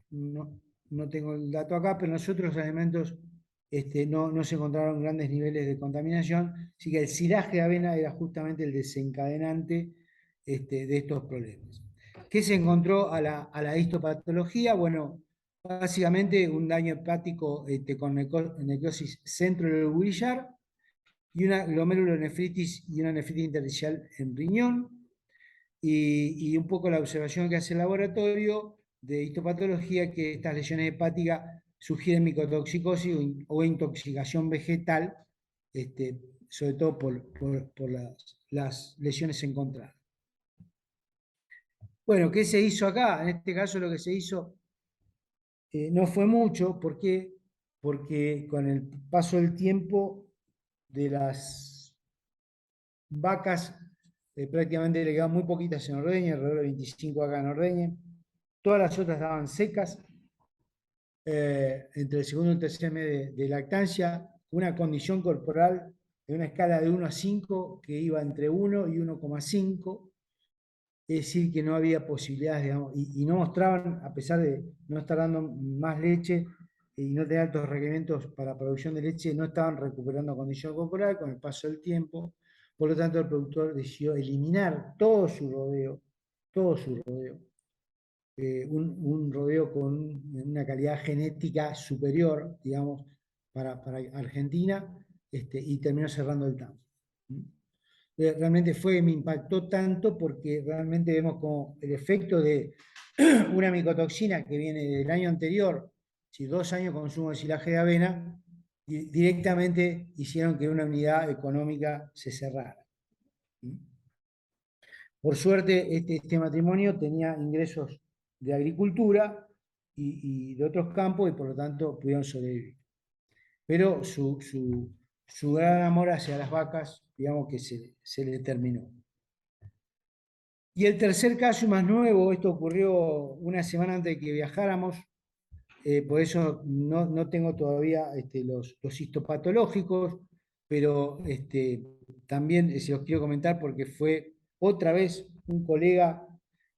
Speaker 3: no tengo el dato acá, pero en los otros alimentos no se encontraron grandes niveles de contaminación, así que el silaje de avena era justamente el desencadenante de estos problemas. ¿Qué se encontró a la histopatología? Bueno, básicamente un daño hepático con necrosis centrolobulillar y una glomerulonefritis y una nefritis intersticial en riñón, y un poco la observación que hace el laboratorio de histopatología, que estas lesiones hepáticas sugieren micotoxicosis o intoxicación vegetal, sobre todo por las lesiones encontradas. Bueno, ¿qué se hizo acá? En este caso lo que se hizo no fue mucho. ¿Por qué? Porque con el paso del tiempo de las vacas, prácticamente le quedaban muy poquitas en ordeña, alrededor de 25 vacas en ordeña. Todas las otras estaban secas, entre el segundo y el tercer mes de lactancia, una condición corporal en una escala de 1 a 5 que iba entre 1 y 1,5, es decir, que no había posibilidades, digamos, y no mostraban, a pesar de no estar dando más leche y no tener altos requerimientos para producción de leche, no estaban recuperando condición corporal con el paso del tiempo. Por lo tanto, el productor decidió eliminar todo su rodeo, un rodeo con una calidad genética superior, digamos, para Argentina, y terminó cerrando el TAM. Realmente me impactó tanto porque realmente vemos como el efecto de una micotoxina que viene del año anterior, si 2 años de consumo de silaje de avena, directamente hicieron que una unidad económica se cerrara. Por suerte, este matrimonio tenía ingresos de agricultura y de otros campos, y por lo tanto pudieron sobrevivir. Pero su gran amor hacia las vacas, digamos que se le terminó. Y el tercer caso más nuevo, esto ocurrió una semana antes de que viajáramos, por eso no tengo todavía los histopatológicos, pero también se los quiero comentar porque fue otra vez un colega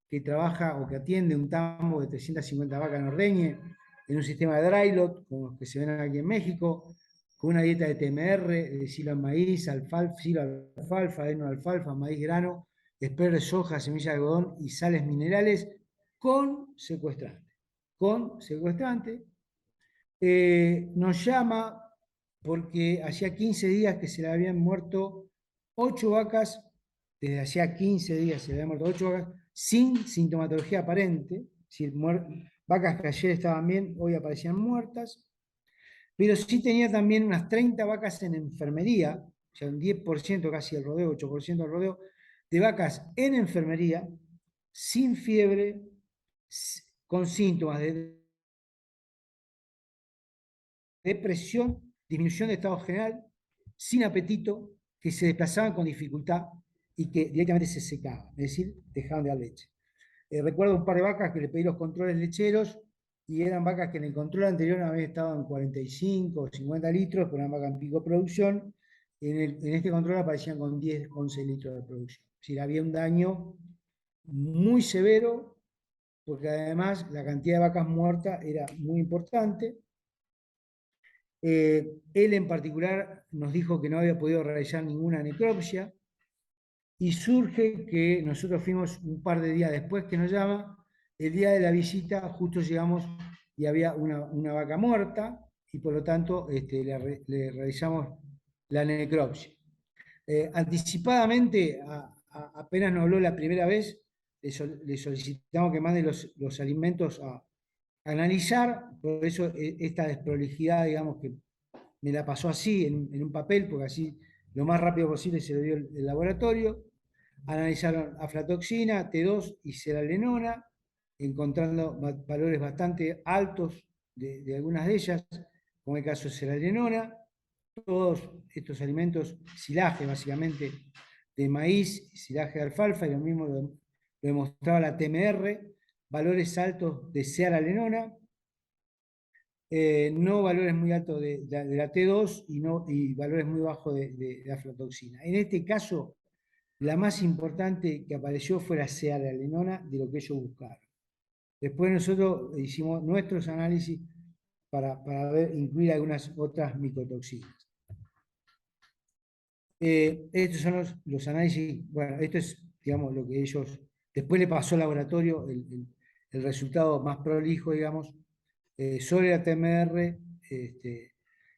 Speaker 3: que trabaja o que atiende un tambo de 350 vacas en ordeñe en un sistema de dry lot, como los que se ven aquí en México, con una dieta de TMR, de silo en maíz, silo alfalfa, heno alfalfa, maíz grano, esper de soja, semilla de algodón y sales minerales con secuestrante. Nos llama porque hacía 15 días que se le habían muerto 8 vacas desde hacía 15 días se le habían muerto 8 vacas sin sintomatología aparente, es decir, vacas que ayer estaban bien, hoy aparecían muertas, pero sí tenía también unas 30 vacas en enfermería, o sea, un 10% casi el rodeo, 8% del rodeo, de vacas en enfermería, sin fiebre, con síntomas de depresión, disminución de estado general, sin apetito, que se desplazaban con dificultad y que directamente se secaban, es decir, dejaban de dar leche. Recuerdo un par de vacas que le pedí los controles lecheros y eran vacas que en el control anterior habían estado en 45 o 50 litros, pero eran vacas en pico de producción. En este control aparecían con 10, 11 litros de producción. Es decir, había un daño muy severo, porque además la cantidad de vacas muertas era muy importante. Él en particular nos dijo que no había podido realizar ninguna necropsia, y surge que nosotros fuimos un par de días después que nos llama, el día de la visita justo llegamos y había una vaca muerta, y por lo tanto le realizamos la necropsia. Anticipadamente, apenas nos habló la primera vez, le solicitamos que mande los alimentos a analizar, por eso esta desprolijidad, digamos, que me la pasó así, en un papel, porque así lo más rápido posible se lo dio el laboratorio. Analizaron aflatoxina, T2 y seralenona, encontrando valores bastante altos de algunas de ellas, como el caso de seralenona. Todos estos alimentos, silaje básicamente de maíz, silaje de alfalfa, y lo mismo lo demostraba la TMR, valores altos de seralenona, no valores muy altos de la T2 y valores muy bajos de aflatoxina. En este caso, la más importante que apareció fue la seralenona de lo que ellos buscaron. Después nosotros hicimos nuestros análisis para incluir algunas otras micotoxinas. Estos son los análisis, bueno, esto es, digamos, lo que ellos, después le pasó al laboratorio el resultado más prolijo, digamos, sobre la TMR,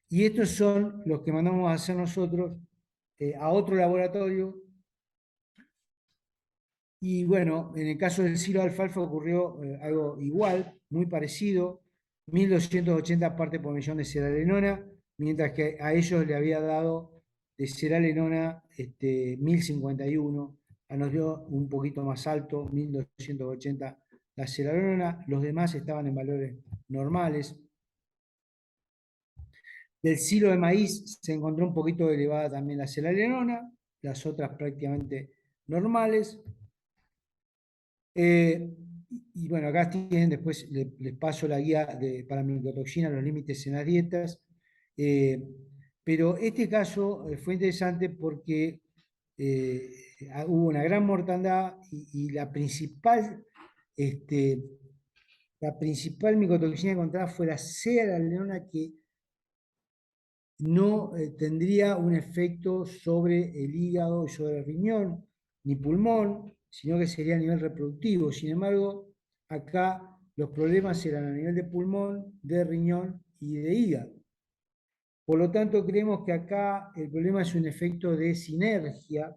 Speaker 3: y estos son los que mandamos a hacer nosotros a otro laboratorio. Y bueno, en el caso del silo de alfalfa ocurrió algo igual, muy parecido, 1280 partes por millón de seralenona, mientras que a ellos le había dado de seralenona 1051, a nos dio un poquito más alto, 1280 la seralenona, los demás estaban en valores normales. Del silo de maíz se encontró un poquito elevada también la seralenona, las otras prácticamente normales. Y bueno, acá tienen, después les paso la guía para micotoxina, los límites en las dietas. Pero este caso fue interesante porque hubo una gran mortandad y la principal micotoxina encontrada fue la seralenona, que no tendría un efecto sobre el hígado y sobre el riñón ni pulmón, sino que sería a nivel reproductivo. Sin embargo, acá los problemas eran a nivel de pulmón, de riñón y de hígado. Por lo tanto, creemos que acá el problema es un efecto de sinergia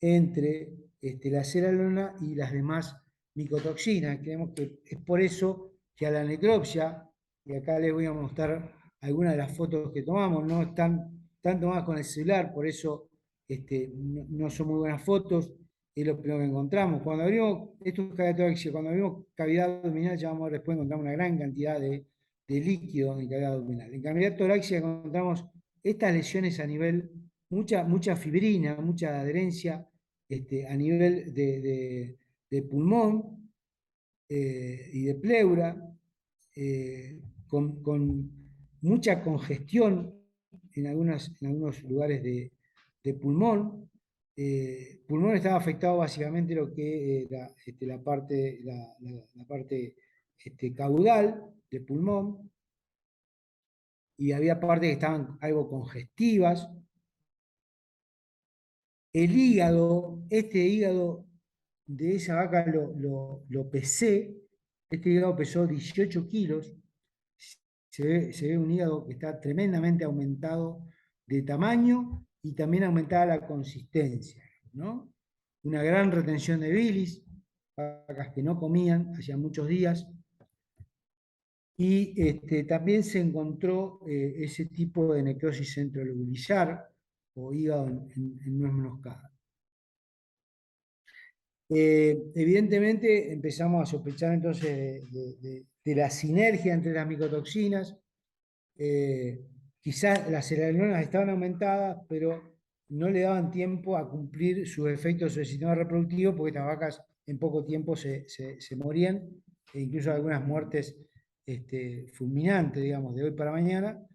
Speaker 3: entre la seralenona y las demás micotoxinas. Creemos que es por eso que a la necropsia, y acá les voy a mostrar algunas de las fotos que tomamos, no están tomadas con el celular, por eso no son muy buenas fotos, es lo primero que encontramos. Cuando abrimos, esto es cavidad torácica, cuando abrimos cavidad abdominal, ya vamos a ver después, encontramos una gran cantidad de líquido en cavidad abdominal. En cavidad torácica encontramos estas lesiones a nivel, mucha fibrina, mucha adherencia a nivel de pulmón y de pleura, con mucha congestión en algunos lugares de pulmón. Pulmón estaba afectado básicamente lo que era la parte caudal de pulmón, y había partes que estaban algo congestivas. El hígado, este hígado de esa vaca lo pesé, este hígado pesó 18 kilos, se ve un hígado que está tremendamente aumentado de tamaño y también aumentada la consistencia, ¿no? una gran retención de bilis, vacas que no comían hacía muchos días. Y también se encontró ese tipo de necrosis centrolobulizar o hígado en nuez moscada. Evidentemente empezamos a sospechar entonces de la sinergia entre las micotoxinas. Quizás las cerebrionas estaban aumentadas, pero no le daban tiempo a cumplir sus efectos sobre el sistema reproductivo, porque estas vacas en poco tiempo se morían, e incluso algunas muertes fulminantes, digamos, de hoy para mañana.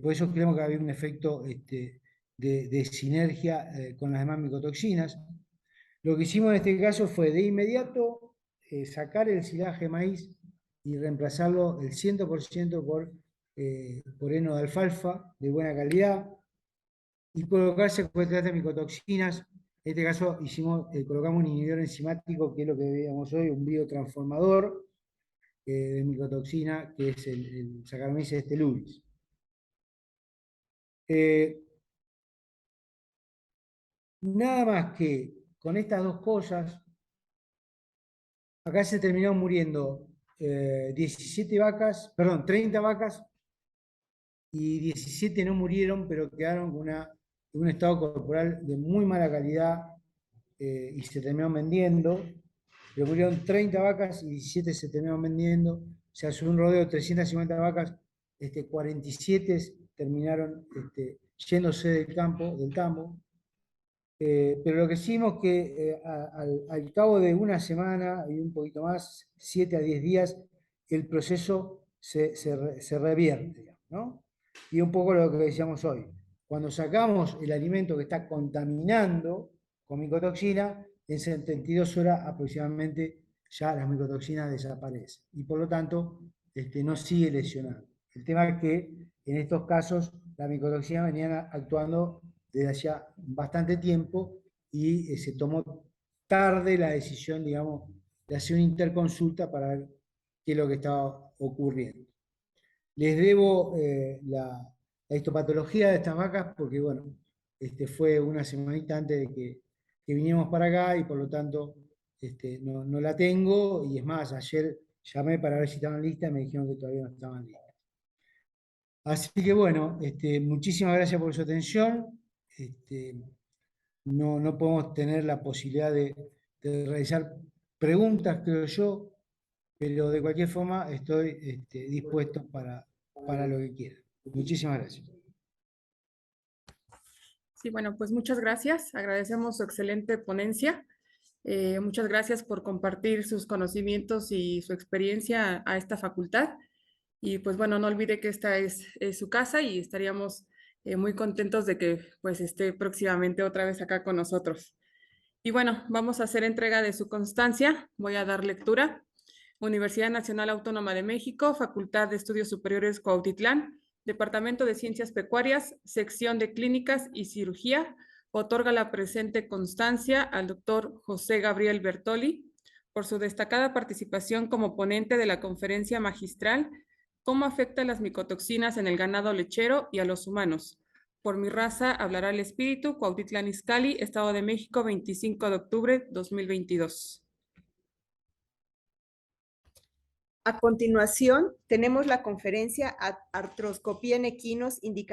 Speaker 3: Por eso creemos que había un efecto de sinergia con las demás micotoxinas. Lo que hicimos en este caso fue de inmediato sacar el silaje de maíz y reemplazarlo el 100% por heno de alfalfa de buena calidad y colocar secuestradores de micotoxinas. En este caso colocamos un inhibidor enzimático, que es lo que veíamos hoy, un biotransformador de micotoxina, que es el Saccharomyces stellurus. Nada más que con estas dos cosas, acá se terminaron muriendo 30 vacas, y 17 no murieron, pero quedaron con un estado corporal de muy mala calidad y se terminaron vendiendo. Pero murieron 30 vacas y 17 se terminaron vendiendo. O sea, sobre un rodeo de 350 vacas, 47 terminaron yéndose del tambo. Pero lo que hicimos que al cabo de una semana y un poquito más, 7 a 10 días, el proceso se revierte, digamos, ¿no? Y un poco lo que decíamos hoy. Cuando sacamos el alimento que está contaminando con micotoxina, en 72 horas aproximadamente ya las micotoxinas desaparecen. Y por lo tanto, no sigue lesionando. El tema es que en estos casos las micotoxinas venían actuando desde hacía bastante tiempo y se tomó tarde la decisión, digamos, de hacer una interconsulta para ver qué es lo que estaba ocurriendo. Les debo la histopatología de estas vacas porque, bueno, fue una semanita antes de que vinimos para acá y por lo tanto no la tengo, y es más, ayer llamé para ver si estaban listas y me dijeron que todavía no estaban listas. Así que bueno, muchísimas gracias por su atención. No podemos tener la posibilidad de realizar preguntas, creo yo, pero de cualquier forma estoy dispuesto para lo que quieran. Muchísimas gracias.
Speaker 2: Sí, bueno, pues muchas gracias. Agradecemos su excelente ponencia. Muchas gracias por compartir sus conocimientos y su experiencia a esta facultad. Y pues bueno, no olvide que esta es su casa y estaríamos muy contentos de que pues esté próximamente otra vez acá con nosotros. Y bueno, vamos a hacer entrega de su constancia. Voy a dar lectura. Universidad Nacional Autónoma de México, Facultad de Estudios Superiores Cuautitlán, Departamento de Ciencias Pecuarias, Sección de Clínicas y Cirugía, otorga la presente constancia al doctor José Gabriel Bertoli por su destacada participación como ponente de la conferencia magistral ¿Cómo afectan las micotoxinas en el ganado lechero y a los humanos? Por mi raza hablará el espíritu, Cuautitlán Izcalli, Estado de México, 25 de octubre 2022.
Speaker 4: A continuación, tenemos la conferencia Artroscopía en equinos, indicación